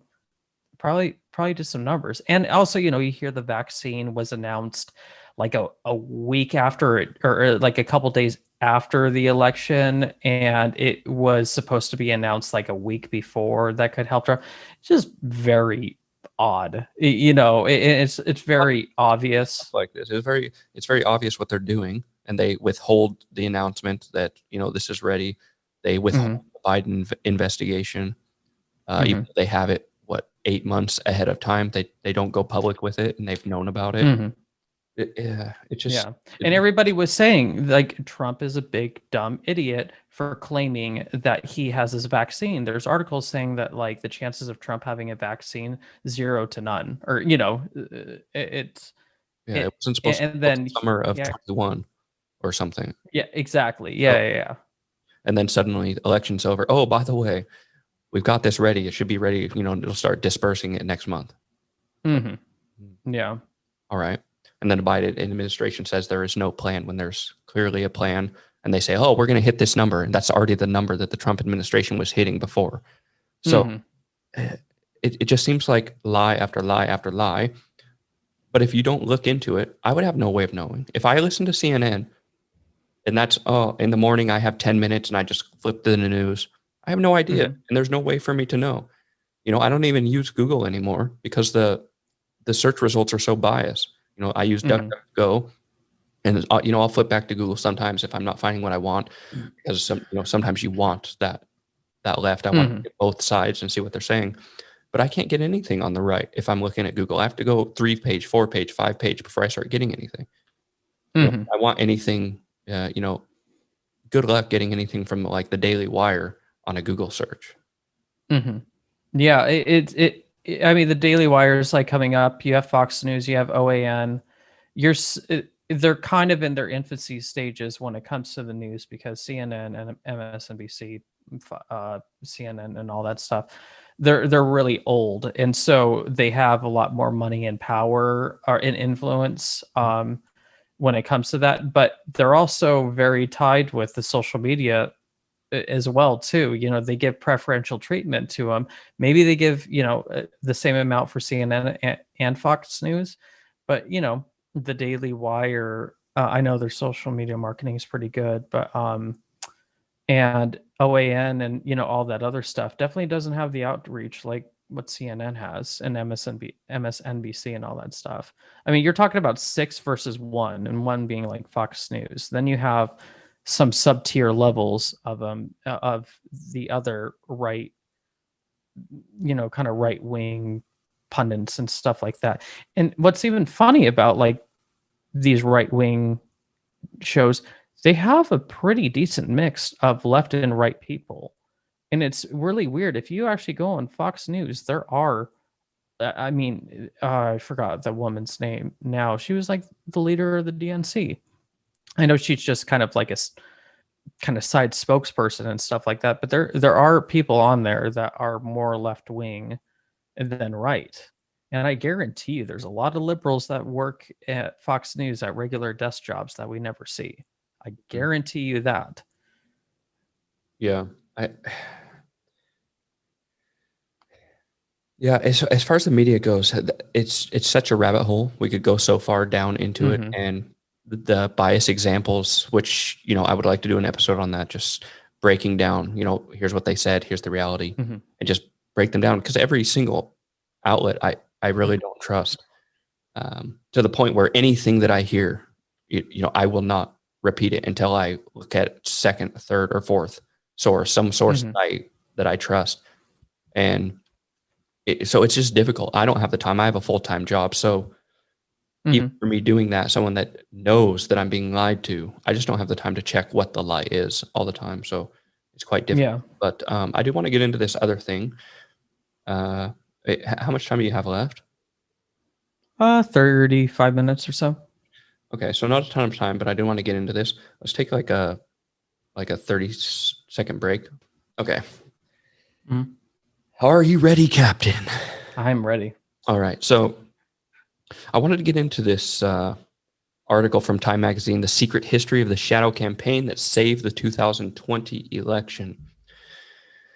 Probably just some numbers. And also, you hear the vaccine was announced like a week after it, or like a couple days after the election, and it was supposed to be announced like a week before that could help drive. Just very, odd. It's very obvious. Like this. It's very obvious what they're doing, and they withhold the announcement that this is ready. They withhold Hmm. the Biden investigation. Even Hmm. though they have it 8 months ahead of time, they don't go public with it, and they've known about it. Hmm. Yeah, it just Yeah. And everybody was saying like Trump is a big dumb idiot for claiming that he has his vaccine. There's articles saying that like the chances of Trump having a vaccine 0 to none, or it's yeah, it it wasn't supposed to and be until then the summer of yeah, 21 or something. yeah, exactly. So, Yeah. and then suddenly election's over. Oh, by the way, we've got this ready. It should be ready. It'll start dispersing it next month. Hmm. Mm, Yeah. all right. And then the Biden administration says there is no plan when there's clearly a plan. And they say, oh, we're going to hit this number. And that's already the number that the Trump administration was hitting before. So Hmm. it just seems like lie after lie after lie. But if you don't look into it, I would have no way of knowing. If I listen to CNN and that's, oh, in the morning I have 10 minutes and I just flip to the news, I have no idea. Hmm. And there's no way for me to know. I don't even use Google anymore because the search results are so biased. I use Hmm. DuckDuckGo, and I'll flip back to Google sometimes if I'm not finding what I want, because sometimes you want that left. I want to Hmm. get both sides and see what they're saying, but I can't get anything on the right if I'm looking at Google. I have to go 3 page, 4 page, 5 page before I start getting anything. Hmm. I want anything. Good luck getting anything from like the Daily Wire on a Google search. Hmm. Yeah, I mean, the Daily Wire is like coming up. You have Fox News, you have OAN. They're kind of in their infancy stages when it comes to the news because CNN and MSNBC, CNN and all that stuff, they're really old, and so they have a lot more money and power or in influence when it comes to that. But they're also very tied with the social media as well too. They give preferential treatment to them. Maybe they give the same amount for CNN and Fox News, but the Daily Wire, I know their social media marketing is pretty good, but and OAN and all that other stuff definitely doesn't have the outreach like what CNN has and MSNBC and all that stuff. I mean, you're talking about 6 versus 1, and one being like Fox News. Then you have some sub-tier levels of the other right, kind of right wing pundits and stuff like that. And what's even funny about like these right wing shows, they have a pretty decent mix of left and right people. And it's really weird. If you actually go on Fox News, there are, I mean, I forgot the woman's name now. She was like the leader of the DNC. I know she's just kind of like kind of side spokesperson and stuff like that, but there are people on there that are more left wing than right. And I guarantee you there's a lot of liberals that work at Fox News at regular desk jobs that we never see. I Mm. guarantee you that. Yeah. I Yeah, as far as the media goes, it's such a rabbit hole. We could go so far down into it, Mhm. and the bias examples, which I would like to do an episode on that, just breaking down. Here's what they said, here's the reality, Mhm. and just break them down because every single outlet I really don't trust, to the point where anything that I hear, I will not repeat it until I look at second, third, or fourth source, some source Mhm. that I trust, and so it's just difficult. I don't have the time. I have a full-time job. So even Mhm. for me doing that, someone that knows that I'm being lied to, I just don't have the time to check what the lie is all the time. So it's quite difficult. Yeah. But I do want to get into this other thing. Uh, how much time do you have left? 35 minutes or so. Okay, so not a ton of time, but I do want to get into this. Let's take like a 30-second break. Okay. Mhm. Are you ready, Captain? I'm ready. All right. So I wanted to get into this article from Time Magazine, The Secret History of the Shadow Campaign That Saved the 2020 Election.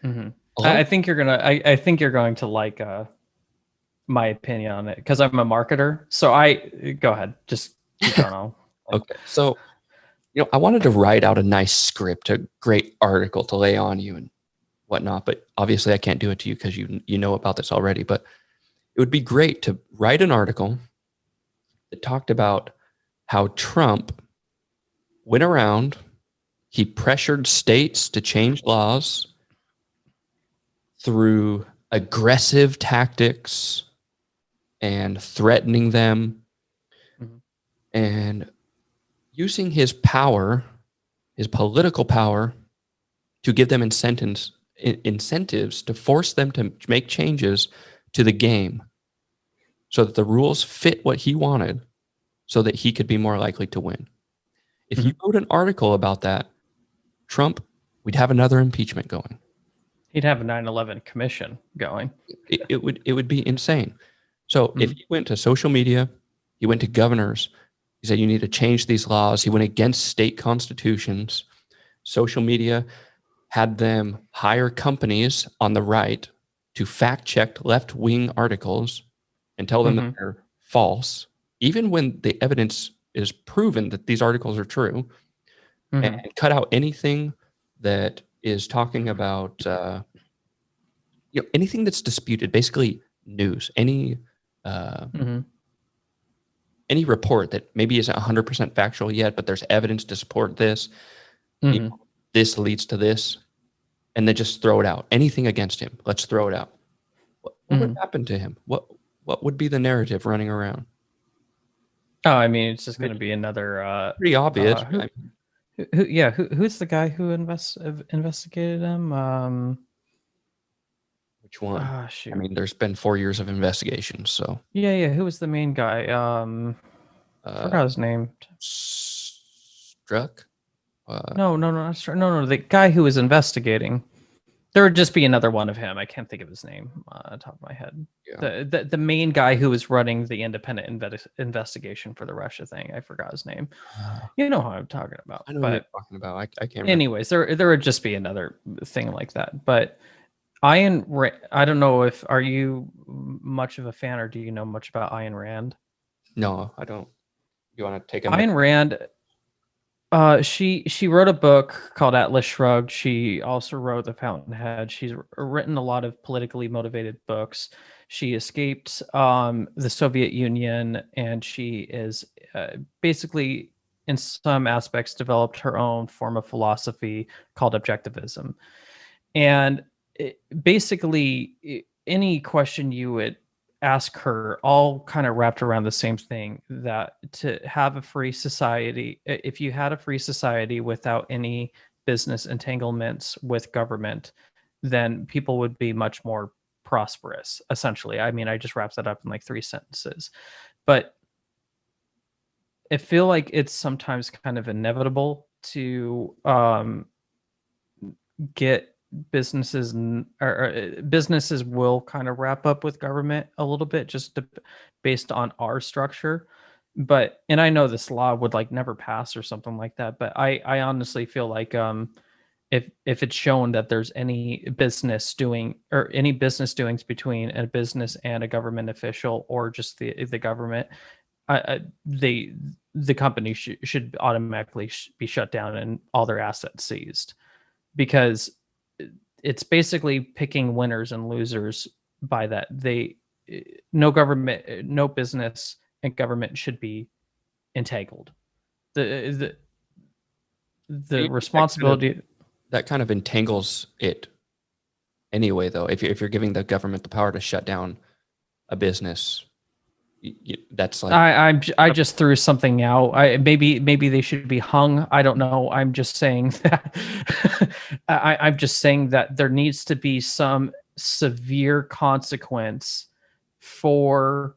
Mhm. A lot I of, I think you're gonna. I think you're going to like my opinion on it because I'm a marketer. So I go ahead, just keep going on. okay, so I wanted to write out a nice script, a great article to lay on you and whatnot, but obviously I can't do it to you because you know about this already. But It would be great to write an article that talked about how Trump went around, he pressured states to change laws through aggressive tactics and threatening them Mhm. and using his power, his political power, to give them incentives to force them to make changes to the game so that the rules fit what he wanted so that he could be more likely to win. If you Mhm. wrote an article about that, Trump, we'd have another impeachment going. He'd have a 9/11 commission going. It would be insane. So if Mhm. he went to social media, he went to governors, he said you need to change these laws. He went against state constitutions. Social media had them hire companies on the right to fact check left wing articles and tell them that Mhm. they're false, even when the evidence is proven that these articles are true, and Mhm. cut out anything that is talking about anything that's disputed, basically news, uh, Mhm. any report that maybe isn't 100% factual yet, but there's evidence to support this. You Mhm. know, this leads to this, and then just throw it out. Anything against him, let's throw it out. What would Mhm. happen to him? What would be the narrative running around? Oh, I mean, it's just I mean, going to be another. pretty obvious. Who, yeah, who's the guy who investigated him? Which one? I Shoot. mean, there's been 4 years of investigations, so Yeah, yeah. Who was the main guy? uh, Forgot his name. struck. Uh, No, no, no, no, no. The guy who was investigating. There would just be another one of him. I can't think of his name on the top of my head. yeah. The main guy who was running the independent investigation for the Russia thing. I forgot his name. Uh, You know who I'm talking about. I know who you're But talking about. I can't remember. anyways, there would just be another thing like that. But I don't know if are you much of a fan or do you know much about Ayn Rand? No, I don't. You want to take a minute? Ayn Rand, she wrote a book called Atlas Shrugged. She also wrote The Fountainhead. She's written a lot of politically motivated books. She escaped the Soviet Union, and she is basically, in some aspects, developed her own form of philosophy called objectivism. And any question you would ask her, all kind of wrapped around the same thing, that to have a free society, if you had a free society without any business entanglements with government, then people would be much more prosperous, essentially. I mean, I just wrapped that up in like 3 sentences. But I feel like it's sometimes kind of inevitable to get businesses will kind of wrap up with government a little bit based on our structure. But and I know this law would like never pass or something like that, but I honestly feel like if it's shown that there's any business doing or any business doings between a business and a government official or just the government, they the company should automatically be shut down and all their assets seized, because it's basically picking winners and losers by that. No government, no business and government should be entangled. The That kind of responsibility. that kind of entangles it anyway, though. If you're giving the government the power to shut down a business, that's like I just threw something out. Maybe they should be hung. I don't know. I'm just saying that. I'm just saying that there needs to be some severe consequence for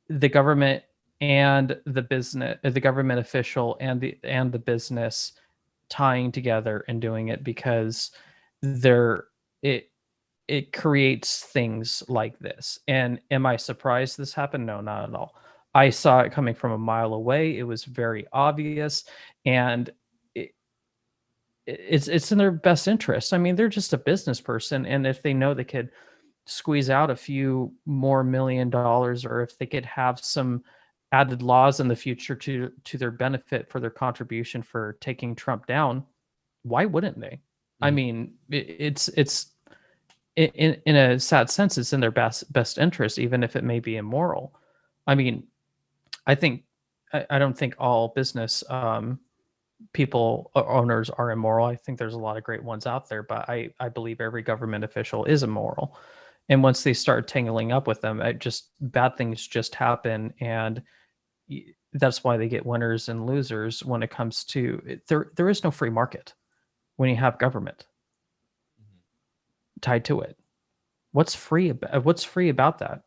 the government and the business, the government official and the business tying together and doing it, because there it it creates things like this. And am I surprised this happened? No, not at all. I saw it coming from a mile away. It was very obvious, and it, it's in their best interest. I mean, they're just a business person, and if they know they could squeeze out a few more $1 million, or if they could have some added laws in the future to their benefit for their contribution for taking Trump down, why wouldn't they? I Mhm. mean, it's in a sad sense, it's in their best interest, even if it may be immoral. I mean, I think I don't think all business people or owners are immoral. I think there's a lot of great ones out there, but I believe every government official is immoral. And once they start tangling up with them, it just bad things just happen, and that's why they get winners and losers when it comes to there is no free market when you have government tied to it. What's free about that?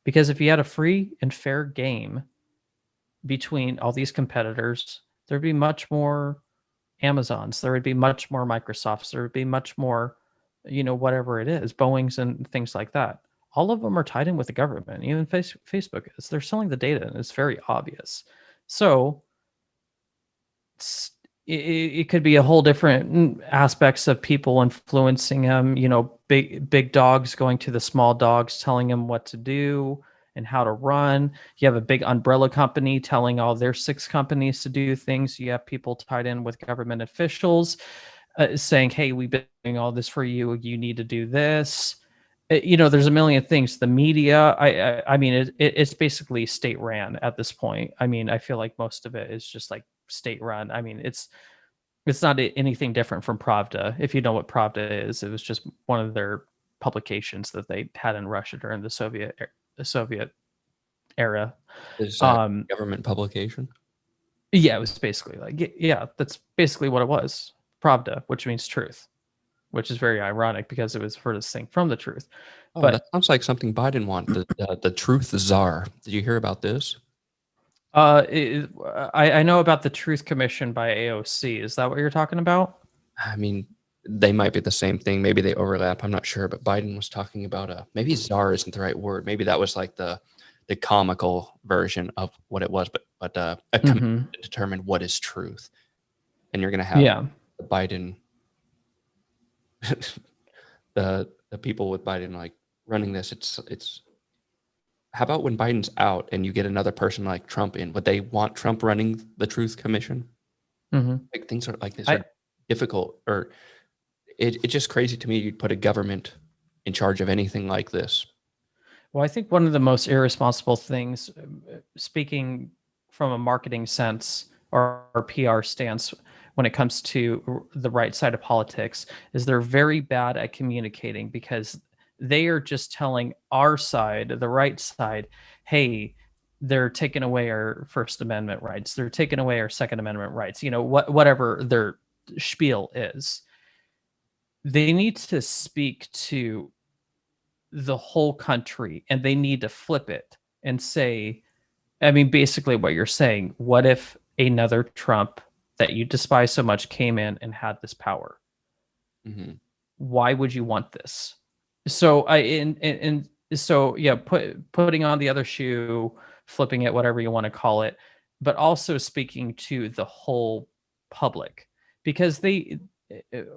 Because if you had a free and fair game between all these competitors, there'd be much more Amazons, there would be much more Microsofts, there would be much more, whatever it is, Boeings and things like that. All of them are tied in with the government. Even Facebook is. They're selling the data, and it's very obvious. So it could be a whole different aspects of people influencing him. Big dogs going to the small dogs, telling him what to do and how to run. You have a big umbrella company telling all their 6 companies to do things. You have people tied in with government officials saying, "Hey, we've been doing all this for you. You need to do this." There's a million things. The media, I mean, it's basically state ran at this point. I mean, I feel like most of it is just like state run. I mean, it's not anything different from Pravda. If you know what Pravda is, it was just one of their publications that they had in Russia during the Soviet era. Is that Um, government publication? yeah, it was basically like, yeah, that's basically what it was. Pravda, which means truth, which is very ironic because it was furthest thing from the truth. Oh, that But sounds like something Biden want, the truth czar. Did you hear about this? I know about the Truth Commission by AOC. Is that what you're talking about? I mean, they might be the same thing. Maybe they overlap. I'm not sure. But Biden was talking about maybe czar isn't the right word. Maybe that was like the comical version of what it was. But a commission Hmm. to determine what is truth, and you're gonna have Yeah. the Biden, the people with Biden like running this. It's how about when Biden's out and you get another person like Trump in? Would they want Trump running the Truth Commission? Hmm. Like things are like these I are difficult, or it's just crazy to me you'd put a government in charge of anything like this. Well, I think one of the most irresponsible things, speaking from a marketing sense or PR stance, when it comes to the right side of politics, is they're very bad at communicating because they are just telling our side, the right side, hey, they're taking away our First Amendment rights, they're taking away our Second Amendment rights, whatever their spiel is. They need to speak to the whole country and they need to flip it and say, I mean, basically what you're saying, what if another Trump that you despise so much came in and had this power? Hmm. Why would you want this? So and so yeah, putting on the other shoe, flipping it, whatever you want to call it, but also speaking to the whole public because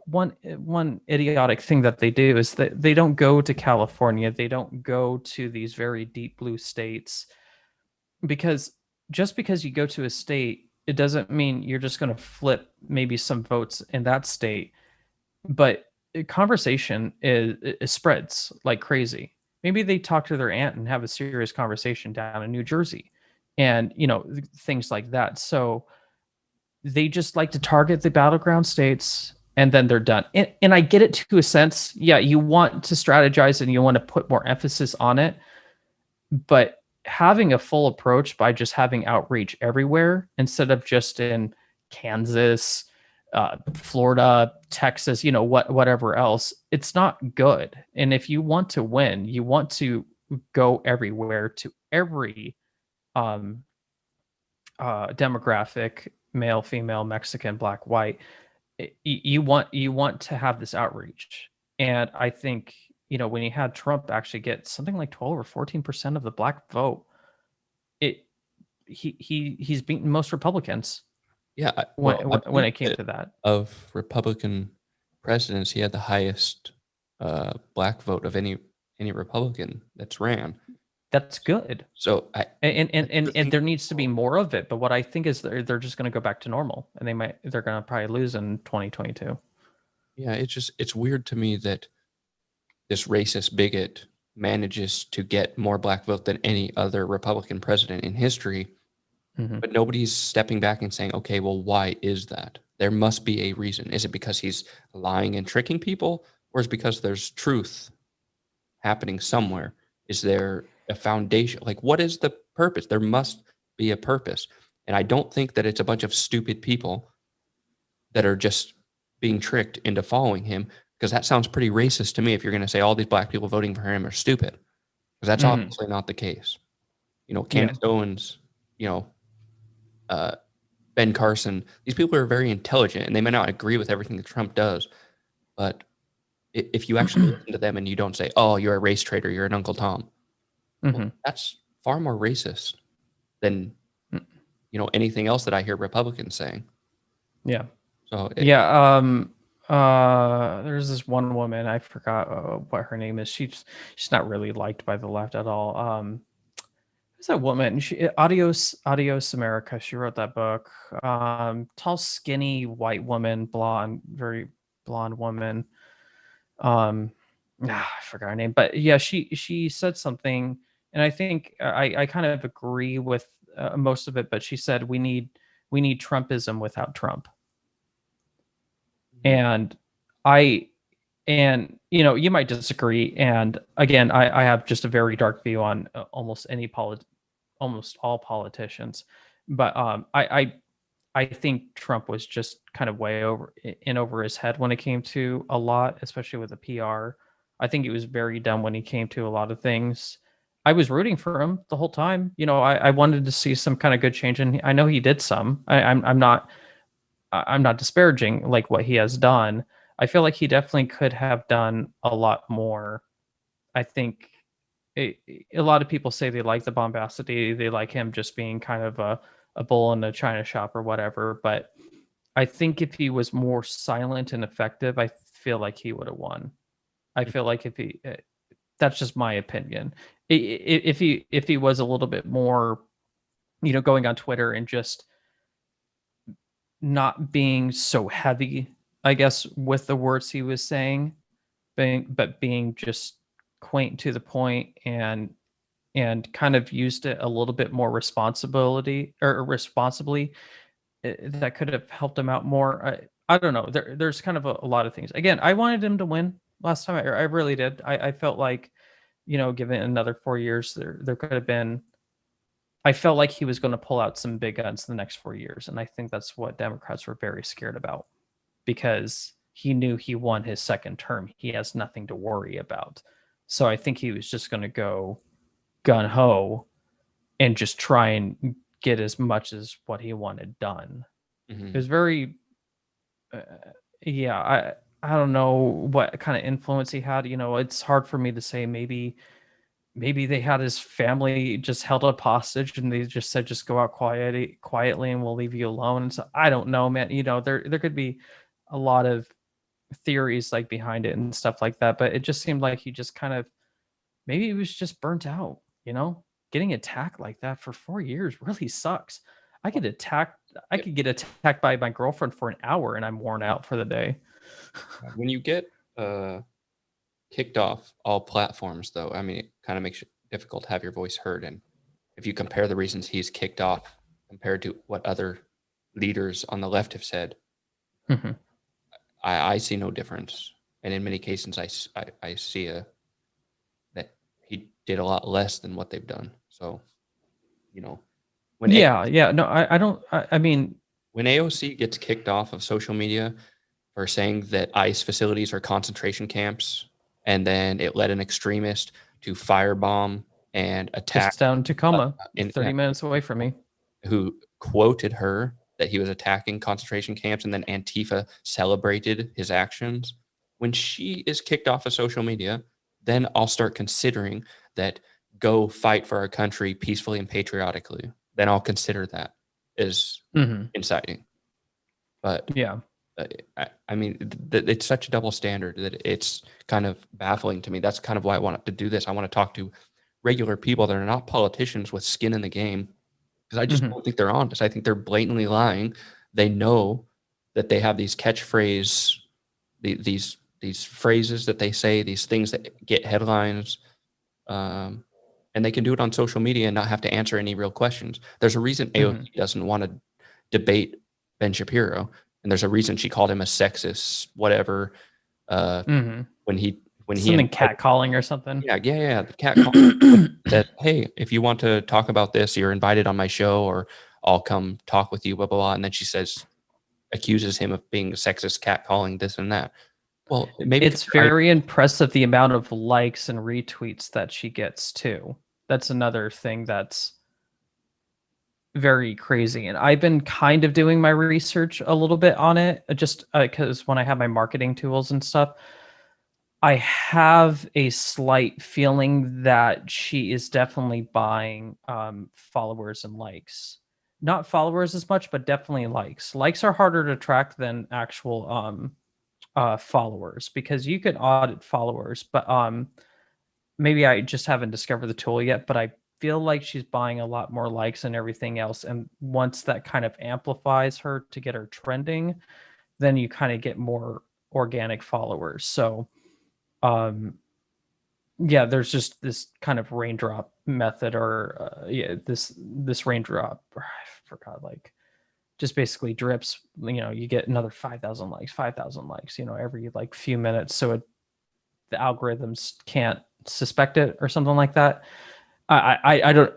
one idiotic thing that they do is that they don't go to California, they don't go to these very deep blue states because just because you go to a state, it doesn't mean you're just going to flip maybe some votes in that state, but conversation is spreads like crazy. Maybe they talk to their aunt and have a serious conversation down in New Jersey, and things like that. So they just like to target the battleground states, and then they're done. And I get it to a sense. Yeah, you want to strategize and you want to put more emphasis on it, but having a full approach by just having outreach everywhere instead of just in Kansas, Florida, Texas, whatever else, it's not good. And if you want to win, you want to go everywhere to every um, demographic, male, female, Mexican, black, white. You want to have this outreach, and I think when you had Trump actually get something like 12 or 14% of the black vote, it he's beaten most Republicans Yeah, when well, I when when believe it came that to that. of Republican presidents, he had the highest black vote of any Republican that's ran. That's good, So the and thing, there needs to be more of it. But what I think is they're just going to go back to normal, and they're going to probably lose in 2022. yeah, it's weird to me that this racist bigot manages to get more black vote than any other Republican president in history, Mhm. but nobody's stepping back and saying, okay, well, why is that? There must be a reason. Is it because he's lying and tricking people, or is it because there's truth happening somewhere? Is there a foundation? Like, what is the purpose? There must be a purpose. And I don't think that it's a bunch of stupid people that are just being tricked into following him, because that sounds pretty racist to me if you're going to say all these black people voting for him are stupid, because that's Mhm. obviously not the case. Yeah. Candace Owens, you know, uh, Ben Carson, these people are very intelligent and they may not agree with everything that Trump does, but if you actually listen to them and you don't say, oh, you're a race traitor, you're an Uncle Tom, well, Mhm. that's far more racist than, Mm. anything else that I hear Republicans saying. Yeah. So Yeah. There's this one woman, I forgot what her name is. She's not really liked by the left at all. Who's that woman? Adios America. She wrote that book. Tall, skinny, white woman, blonde, very blonde woman. I forgot her name, but yeah, she said something, and I think I kind of agree with most of it. But she said we need Trumpism without Trump, Mhm. and I you might disagree. And again, I have just a very dark view on almost all politicians, but I think Trump was just kind of way over his head when it came to a lot, especially with the PR. I think he was very dumb when he came to a lot of things. I was rooting for him the whole time. I wanted to see some kind of good change, and I know he did some. I'm not disparaging like what he has done. I feel like he definitely could have done a lot more. I think a a lot of people say they like the bombacity, they like him just being kind of a bull in a china shop or whatever. But I think if he was more silent and effective, I feel like he would have won. I feel like if he, that's just my opinion. If he was a little bit more, going on Twitter and just not being so heavy, I guess, with the words he was saying, being just quaint to the point, and kind of used it a little bit more responsibility or responsibly, that could have helped him out more. I don't know. There's kind of a lot of things. Again, I wanted him to win last time. I really did. I felt like, given another 4 years, there could have been. I felt like he was going to pull out some big guns in the next 4 years, and I think that's what Democrats were very scared about, because he knew he won his second term. He has nothing to worry about. So I think he was just going to go gun ho and just try and get as much as what he wanted done. It Mhm. was very, uh, yeah. I don't know what kind of influence he had. It's hard for me to say. Maybe they had his family just held up hostage, and they just said, just go out quietly, and we'll leave you alone. And so I don't know, man. There could be a lot of theories like behind it and stuff like that. But it just seemed like he just kind of, maybe he was just burnt out. Getting attacked like that for 4 years really sucks. I get attacked. I Yeah. could get attacked by my girlfriend for an hour, and I'm worn out for the day. When you get kicked off all platforms, though, I mean, it kind of makes it difficult to have your voice heard. And if you compare the reasons he's kicked off compared to what other leaders on the left have said, Mhm. I see no difference. And in many cases, I see that he did a lot less than what they've done. So, you know, when Yeah, yeah. No, I don't. I mean, when AOC gets kicked off of social media for saying that ICE facilities are concentration camps, and then it led an extremist to firebomb and attack just down in Tacoma, in 30 minutes away from me. who quoted her that he was attacking concentration camps, and then Antifa celebrated his actions. When she is kicked off of social media, then I'll start considering that go fight for our country peacefully and patriotically. Then I'll consider that as Mhm. inciting. But Yeah. I mean, it's such a double standard that it's kind of baffling to me. That's kind of why I wanted to do this. I want to talk to regular people that are not politicians with skin in the game, because I just Mhm. don't think they're honest. I think they're blatantly lying. They know that they have these catchphrase, these these phrases that they say, these things that get headlines, um, and they can do it on social media and not have to answer any real questions. There's a reason Mhm. AOC doesn't want to debate Ben Shapiro, and there's a reason she called him a sexist, whatever, uh, Mhm. when he Something invited, catcalling or something. yeah, the cat call when he said, "Hey, if you want to talk about this, you're invited on my show, or I'll come talk with you." Blah blah blah. And then she says, accuses him of being a sexist, cat calling this and that. Well, maybe because It's very impressive the amount of likes and retweets that she gets too. That's another thing that's very crazy. And I've been kind of doing my research a little bit on it, just because when I have my marketing tools and stuff, I have a slight feeling that she is definitely buying followers and likes. Not followers as much, but definitely likes. Likes are harder to track than actual followers because you can audit followers, but maybe I just haven't discovered the tool yet, but I feel like she's buying a lot more likes and everything else. And once that kind of amplifies her to get her trending, then you kind of get more organic followers. So, um, yeah, there's just this kind of raindrop method, or yeah, this raindrop. I forgot, like just basically drips. You know, you get another 5,000 likes. You know, every like few minutes, so the algorithms can't suspect it or something like that. I don't.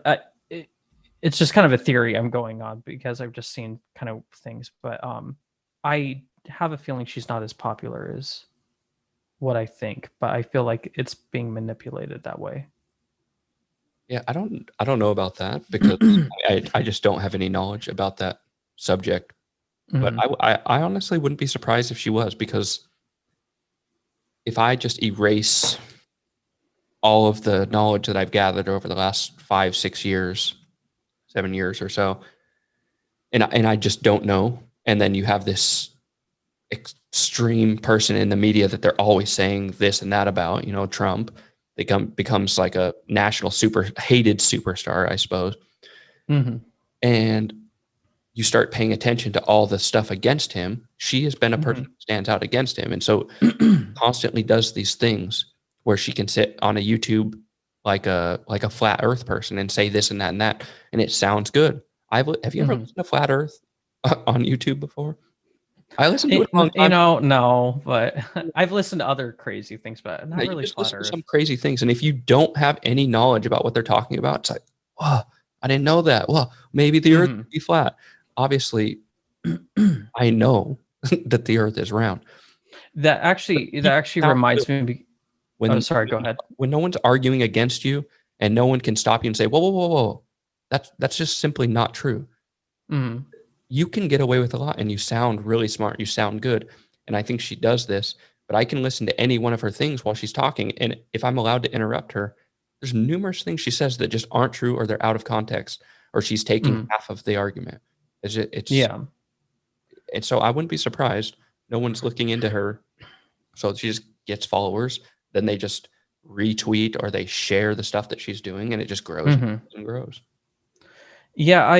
It's just kind of a theory I'm going on because I've just seen kind of things, but I have a feeling she's not as popular as what I think, but I feel like it's being manipulated that way. yeah, I don't know about that because I just don't have any knowledge about that subject. But Mhm. I honestly wouldn't be surprised if she was, because if I just erase all of the knowledge that I've gathered over the last 5, 6 years, 7 years or so, and I just don't know, and then you have this extreme person in the media that they're always saying this and that about, Trump, becomes like a national super hated superstar, I suppose. Mhm. And you start paying attention to all the stuff against him. She has been a person Mhm. who stands out against him. And so constantly does these things where she can sit on a YouTube like a flat earth person and say this and that and that, and it sounds good. Have you ever Mhm. listened to flat earth on YouTube before? I listened to it a long You time. know, no, but I've listened to other crazy things, but Yeah, not you really just flat listen to some Earth. crazy things, and if you don't have any knowledge about what they're talking about, it's like, "Wow, I didn't know that. Well, maybe the Earth Mhm. could be flat." Obviously, I know that the Earth is round, but That people actually sound good reminds me. Oh, when sorry. Go ahead. no one's arguing against you, and no one can stop you and say, "Whoa, whoa, whoa, whoa." That's just simply not true. Mhm. You can get away with a lot, and you sound really smart, you sound good, and I think she does this, but I can listen to any one of her things while she's talking, and if I'm allowed to interrupt her, there's numerous things she says that just aren't true, or they're out of context, or she's taking Mhm. half of the argument. It's Yeah. and so I wouldn't be surprised. No one's looking into her, so she just gets followers, then they just retweet or they share the stuff that she's doing, and it just grows and Mhm. grows and grows. Yeah,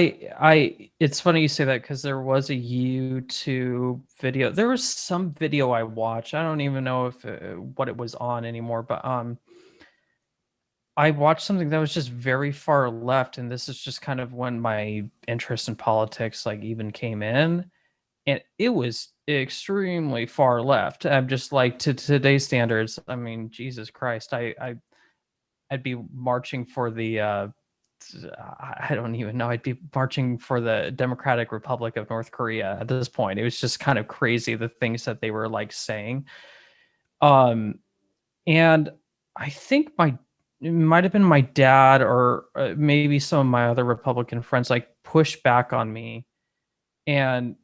it's funny you say that because there was a YouTube video. There was some video I watched. I don't even know if what it was on anymore, but I watched something that was just very far left, and this is just kind of when my interest in politics like even came in, and it was extremely far left. I'm just like, to today's standards, I mean, Jesus Christ, I'd be marching for the I don't even know. I'd be marching for the Democratic Republic of North Korea at this point. It was just kind of crazy the things that they were like saying. Um, and I think it might have been my dad or maybe some of my other Republican friends like pushed back on me. And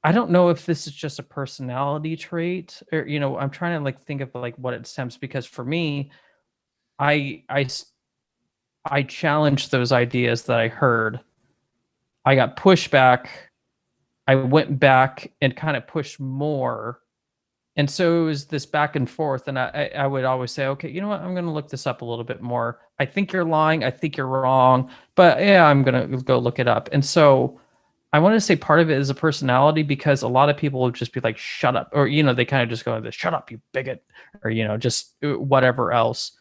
I don't know if this is just a personality trait, or I'm trying to like think of like what it stems, because for me, I I s- I challenged those ideas that I heard. I got pushback. I went back and kind of pushed more. And so it was this back and forth. And I would always say, okay, you know what? I'm going to look this up a little bit more. I think you're lying. I think you're wrong. But yeah, I'm going to go look it up. And so I want to say part of it is a personality, because a lot of people will just be like, shut up. Or, they kind of just go, this, shut up, you bigot. Or, just whatever else.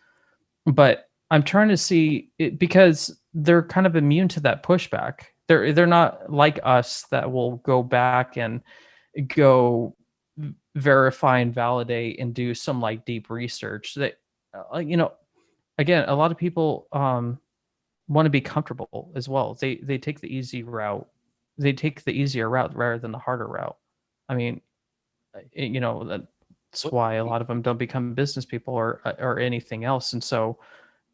But I'm trying to see it, because they're kind of immune to that pushback. They're not like us that will go back and go verify and validate and do some like deep research. That, again, a lot of people want to be comfortable as well. They take the easy route. They take the easier route rather than the harder route. I mean, that's What why a lot of them don't become business people or anything else. And so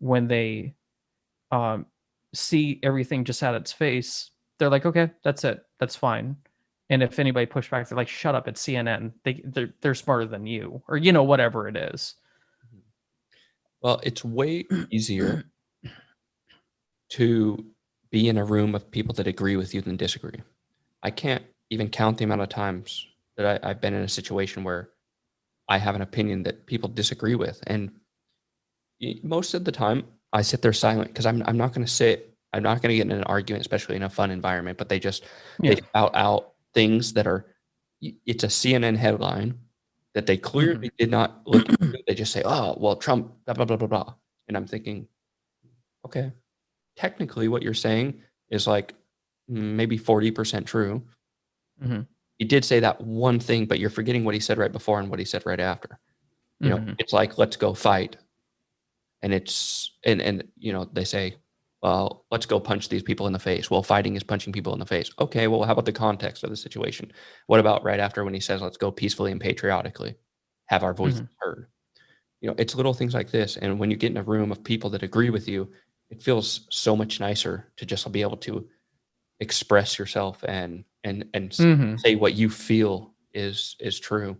when they um, see everything just at its face, they're like, okay, that's it, that's fine. And if anybody push back, they're like, shut up, it's CNN. They're smarter than you, or whatever it is. Mhm. Well, it's way easier to be in a room of people that agree with you than disagree. I can't even count the amount of times that I've been in a situation where I have an opinion that people disagree with, and most of the time I sit there silent because I'm not going to sit. I'm not going to get in an argument, especially in a fun environment. But they Yeah. shout out things that are. It's a CNN headline that they Mhm. clearly did not look into. They just say, "Oh, well, Trump, blah blah blah blah blah," and I'm thinking, okay, technically, what you're saying is like maybe 40% true. Mhm. He did say that one thing, but you're forgetting what he said right before and what he said right after. Mhm. It's like, let's go fight. And they say, well, let's go punch these people in the face. Well, fighting is punching people in the face. Okay, well, how about the context of the situation? What about right after when he says, let's go peacefully and patriotically, have our voices Mhm. heard? It's little things like this. And when you get in a room of people that agree with you, it feels so much nicer to just be able to express yourself and Mhm. say what you feel is true,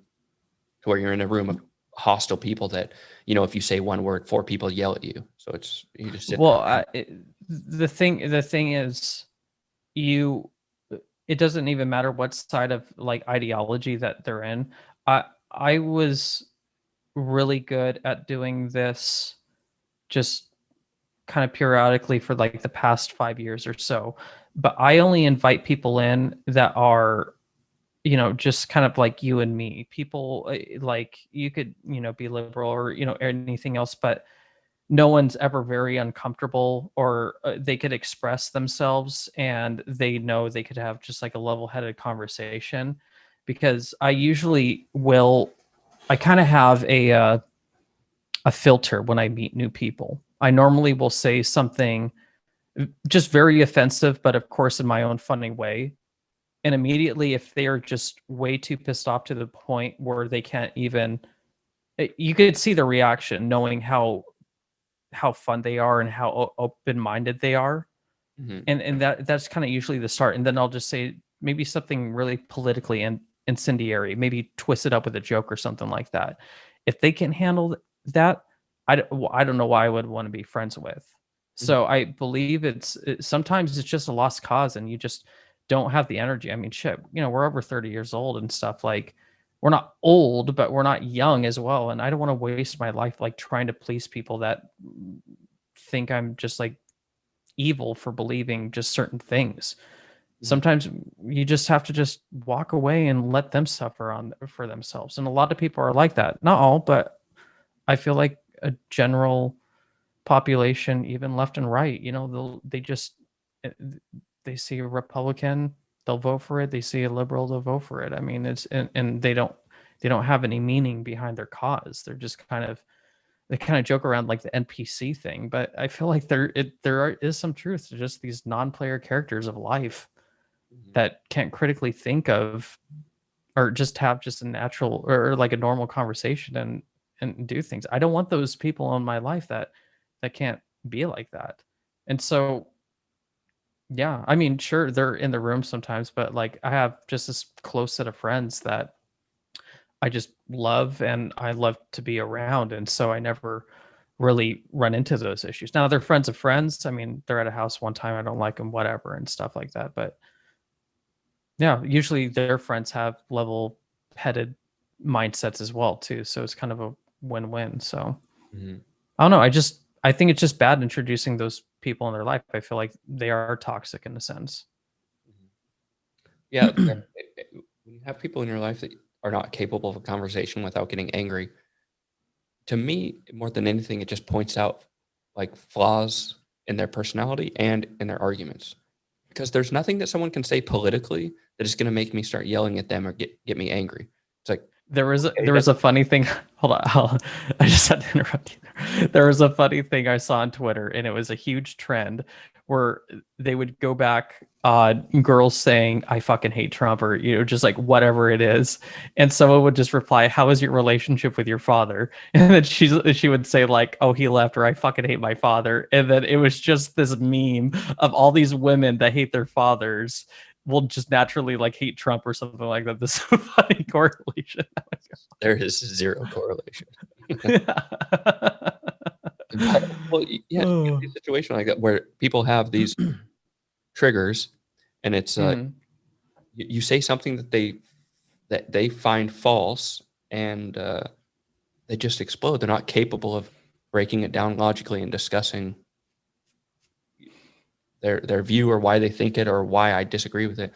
to where you're in a room of hostile people that, if you say one word, four people yell at you. So you just sit Well, there. the thing is, you it doesn't even matter what side of like ideology that they're in. I was really good at doing this just kind of periodically for like the past 5 years or so. But I only invite people in that are, just kind of like you and me. People like you could, be liberal or, anything else, but no one's ever very uncomfortable, or they could express themselves and they know they could have just like a level-headed conversation. Because I kind of have a filter when I meet new people. I normally will say something just very offensive, but of course in my own funny way. And immediately, if they are just way too pissed off to the point where they can't even, you could see the reaction, knowing how fun they are and how open minded they are. Mhm, And that's kind of usually the start. And then I'll just say maybe something really politically and incendiary, maybe twist it up with a joke or something like that. If they can handle that, I don't know why I would want to be friends with. mhm, So I believe sometimes it's just a lost cause, and you just don't have the energy. I mean, shit, we're over 30 years old and stuff. Like, we're not old, but we're not young as well. And I don't want to waste my life like trying to please people that think I'm just like evil for believing just certain things. mhm, Sometimes you just have to just walk away and let them suffer on for themselves. And a lot of people are like that. Not all, but I feel like a general population, even left and right, they just uh, they see a Republican, they'll vote for it. They see a liberal, they'll vote for it. I mean, and they don't have any meaning behind their cause. They kind of joke around like the NPC thing, but I feel like is some truth to just these non-player characters of life mhm, that can't critically think of, or just have just a natural or like a normal conversation and do things. I don't want those people in my life that can't be like that. And so, yeah, I mean, sure, they're in the room sometimes, but like I have just this close set of friends that I just love and I love to be around. And so I never really run into those issues. Now they're friends of friends. I mean, they're at a house one time, I don't like them, whatever, and stuff like that. But yeah, usually their friends have level headed mindsets as well too. So it's kind of a win-win. So mhm, I don't know. I think it's just bad introducing those people in their life. I feel like they are toxic in a sense. mhm. Yeah, when you have people in your life that are not capable of a conversation without getting angry, to me, more than anything, it just points out like flaws in their personality and in their arguments. Because there's nothing that someone can say politically that is going to make me start yelling at them or get me angry. It's like, okay, There was that's a funny thing. Hold on, I just had to interrupt you there was a funny thing I saw on Twitter, and it was a huge trend where they would go back, girls saying "I fucking hate Trump" or just like whatever it is, and someone would just reply, "How is your relationship with your father?" And then she would say like, "Oh, he left," or "I fucking hate my father," and then it was just this meme of all these women that hate their fathers will just naturally like hate Trump or something like that. This funny correlation. there is zero correlation. Yeah. But, well, yeah, you get Oh. a situation like that where people have these triggers, and it's Mhm. you say something that they find false, and they just explode. They're not capable of breaking it down logically and discussing their view or why they think it or why I disagree with it.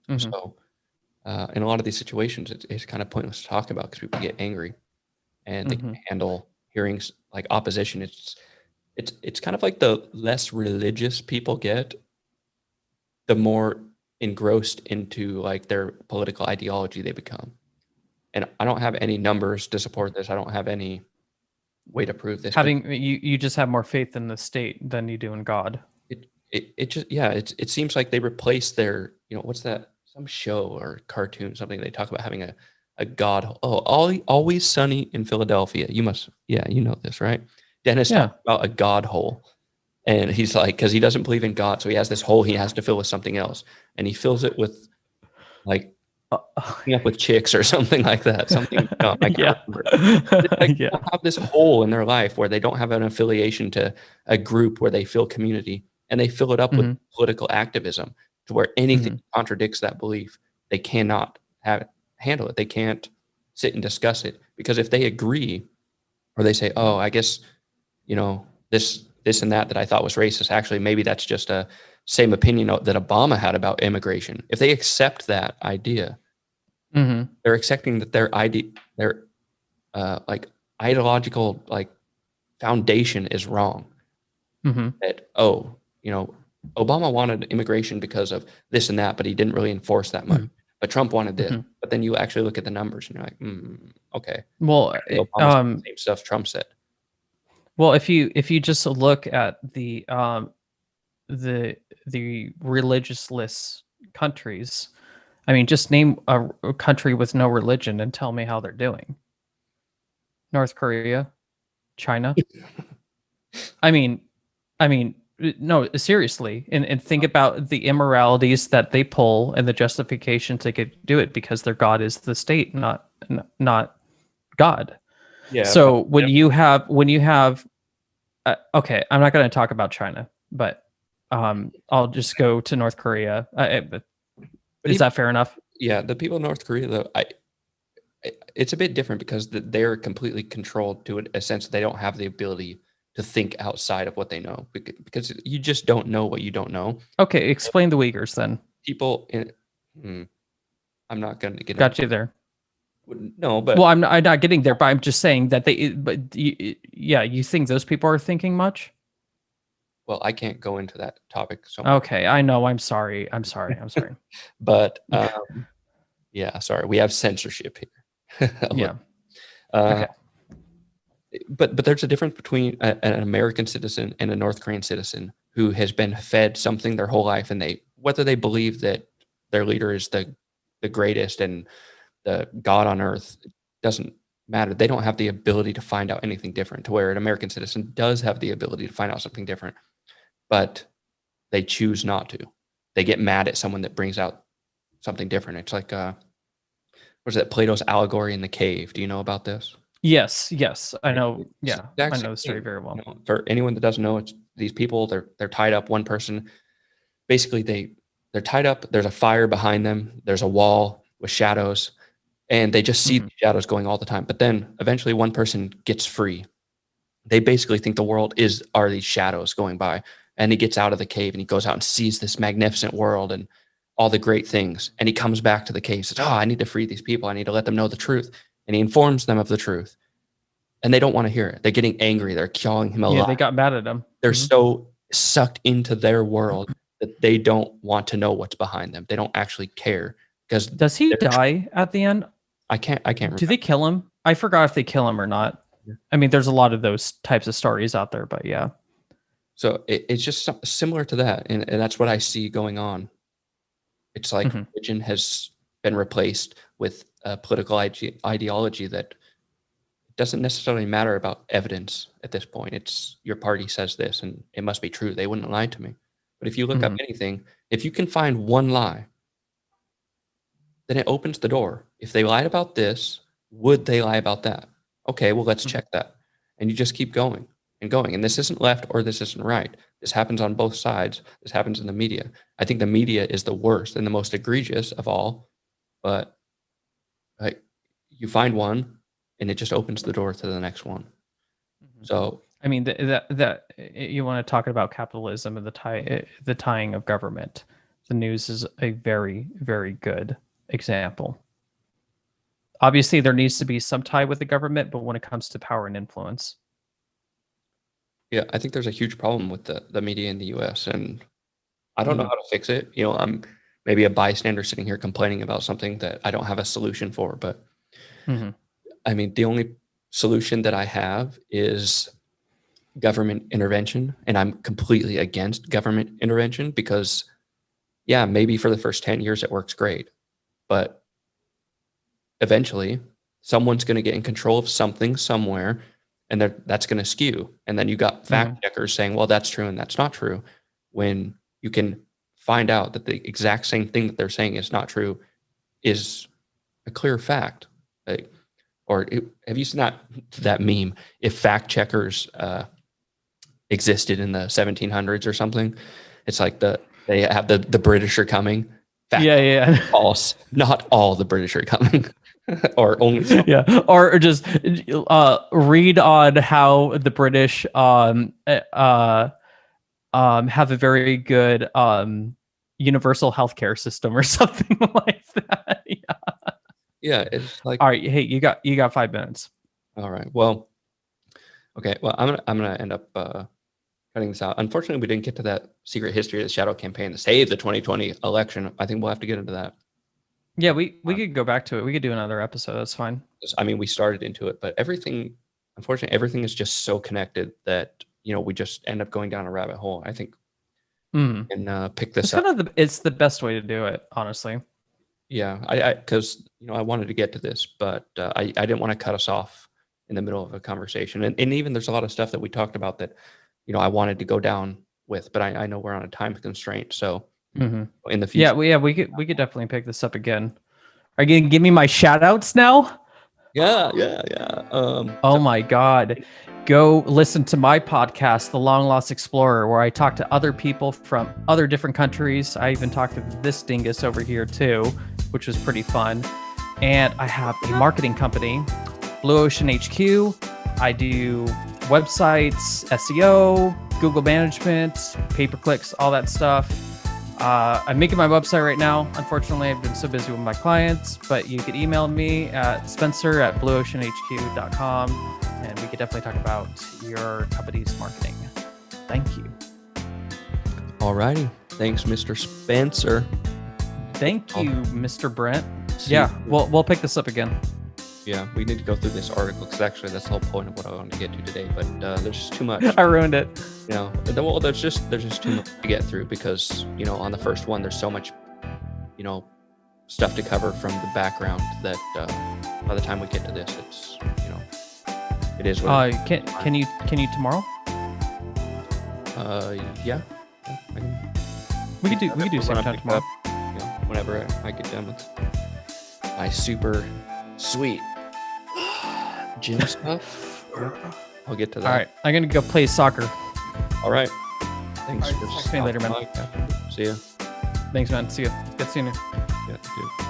Mhm. So, in a lot of these situations, it's kind of pointless to talk about because people get angry and they can't Mhm. handle hearings like opposition. It's kind of like the less religious people get, the more engrossed into like their political ideology they become. And I don't have any numbers to support this. I don't have any way to prove this, but Having you just have more faith in the state than you do in God. it just yeah, it seems like they replace their, what's that, some show or cartoon, something they talk about having a god. Oh, always sunny in Philadelphia. You must, yeah, you know this, right? Dennis Yeah. talks about a god hole. And he's like, because he doesn't believe in God, so he has this hole he has to fill with something else, and he fills it with like hooking up with chicks or something like that. Something dumb, I can't Yeah. remember. It's like Yeah. people have this hole in their life where they don't have an affiliation to a group where they feel community, and they fill it up with Mhm. political activism to where anything Mhm. contradicts that belief, they cannot handle it. They can't sit and discuss it because if they agree or they say, "Oh, I guess this and that I thought was racist. Actually, maybe that's just a same opinion that Obama had about immigration." If they accept that idea, Mhm. they're accepting that their like ideological like foundation is wrong. Mhm. That Obama wanted immigration because of this and that, but he didn't really enforce that much. But Trump wanted this. Mhm. But then you actually look at the numbers and you're like, okay, Well, actually Obama's saying the same stuff Trump said. if you just look at the the religious countries, I mean, just name a country with no religion and tell me how they're doing. North Korea, China. I mean, no, seriously, and think about the immoralities that they pull and the justifications they could do it because their god is the state, not God. Yeah, but So when you have okay, I'm not going to talk about China, but I'll just go to North Korea. but Is even that fair enough? yeah, the people in North Korea though, it's a bit different because they're completely controlled to a sense that they don't have the ability to think outside of what they know because you just don't know what you don't know. Okay, explain the Uyghurs then. People in, hmm, I'm not going to get into Got you there. no, Well, but I'm not getting there, but I'm just saying that yeah, you think those people are thinking much? well, I can't go into that topic so much. Okay, I know. I'm sorry. I'm sorry. I'm sorry. But yeah, sorry, we have censorship here. Yeah. uh, Okay. but there's a difference between an American citizen and a North Korean citizen who has been fed something their whole life, and whether they believe that their leader is the greatest and the God on earth, it doesn't matter. They don't have the ability to find out anything different. To where an American citizen does have the ability to find out something different, but they choose not to. They get mad at someone that brings out something different. It's like what is that, Plato's allegory in the cave? Do you know about this? Yes. Yes. I Right? know. It's the Yeah. exact I same know the story thing. very well. For anyone that doesn't know, it's these people. They're tied up. One person, basically, they're tied up. There's a fire behind them. There's a wall with shadows, and they just see Hmm. the shadows going all the time. But then eventually, one person gets free. They basically think the world are these shadows going by, and he gets out of the cave and he goes out and sees this magnificent world and all the great things. And he comes back to the case. Oh, I need to free these people. I need to let them know the truth. And he informs them of the truth. And they don't want to hear it. They're getting angry. They're calling him a Yeah, lie. they got mad at him. They're so sucked into their world that they don't want to know what's behind them. They don't actually care. Because Does he die at the end? I can't remember. Do they kill him? I forgot if they kill him or not. Yeah. I mean, there's a lot of those types of stories out there, but yeah. So it's just similar to that. And that's what I see going on. It's like religion has been replaced with a political ideology that doesn't necessarily matter about evidence at this point. It's your party says this and it must be true. They wouldn't lie to me. But if you look up anything, if you can find one lie, then it opens the door. If they lied about this, would they lie about that? Okay, well, let's check that. And you just keep going and going. And this isn't left or this isn't right. This happens on both sides. This happens in the media. I think the media is the worst and the most egregious of all. But like, you find one and it just opens the door to the next one. So I mean, that you want to talk about capitalism and the tying of government. The news is a very, very good example. Obviously, there needs to be some tie with the government, but when it comes to power and influence. yeah, I think there's a huge problem with the media in the US, and I don't know how to fix it. You know, I'm maybe a bystander sitting here complaining about something that I don't have a solution for, but I mean, the only solution that I have is government intervention, and I'm completely against government intervention because, yeah, maybe for the first 10 years it works great, but eventually someone's going to get in control of something somewhere, and that's going to skew. And then you got fact checkers saying, well, that's true and that's not true, when you can find out that the exact same thing that they're saying is not true is a clear fact. Like, have you seen that meme? If fact checkers existed in the 1700s or something, it's like they have the British are coming. Fact, false. Not all the British are coming, or only some. Yeah, or just read on how the British have a very good universal healthcare system or something like that. Yeah, it's like, all right, hey, you got 5 minutes. All right. Well, okay. Well, I'm gonna end up cutting this out. Unfortunately, we didn't get to that secret history of the shadow campaign to save the 2020 election. I think we'll have to get into that. Yeah, we could go back to it. We could do another episode. That's fine. I mean, we started into it, but unfortunately, everything is just so connected that, you know, we just end up going down a rabbit hole. I think and pick this up. It's the best way to do it, honestly. Yeah, I because, you know, I wanted to get to this, but I didn't want to cut us off in the middle of a conversation. And even there's a lot of stuff that we talked about that, you know, I wanted to go down with, but I know we're on a time constraint. So in the future, we could definitely pick this up again. Are you gonna give me my shout outs now? Yeah. Oh my God. Go listen to my podcast, The Long Lost Explorer, where I talk to other people from other different countries. I even talked to this dingus over here too, which was pretty fun. And I have a marketing company, Blue Ocean HQ. I do websites, SEO, Google management, pay-per-clicks, all that stuff. I'm making my website right now. Unfortunately, I've been so busy with my clients, but you could email me at spencer@blueoceanhq.com, and we could definitely talk about your company's marketing. Thank you. All righty. Thanks, Mr. Spencer. Thank you, Mr. Brent. Yeah, we'll pick this up again. Yeah, we need to go through this article because actually that's the whole point of what I wanted to get to today. But there's just too much. I ruined it. You know, well, there's just too much to get through because, you know, on the first one there's so much, you know, stuff to cover from the background that by the time we get to this, it's, you know, it is what. Can you tomorrow? Yeah. We could do same time tomorrow. You know, whenever I get done with my super sweet gym stuff. I'll get to that. All right, I'm gonna go play soccer. All right. Thanks. All right, talk to you later, man. See ya. Thanks, man. See you. Get seen you. Yeah, dude.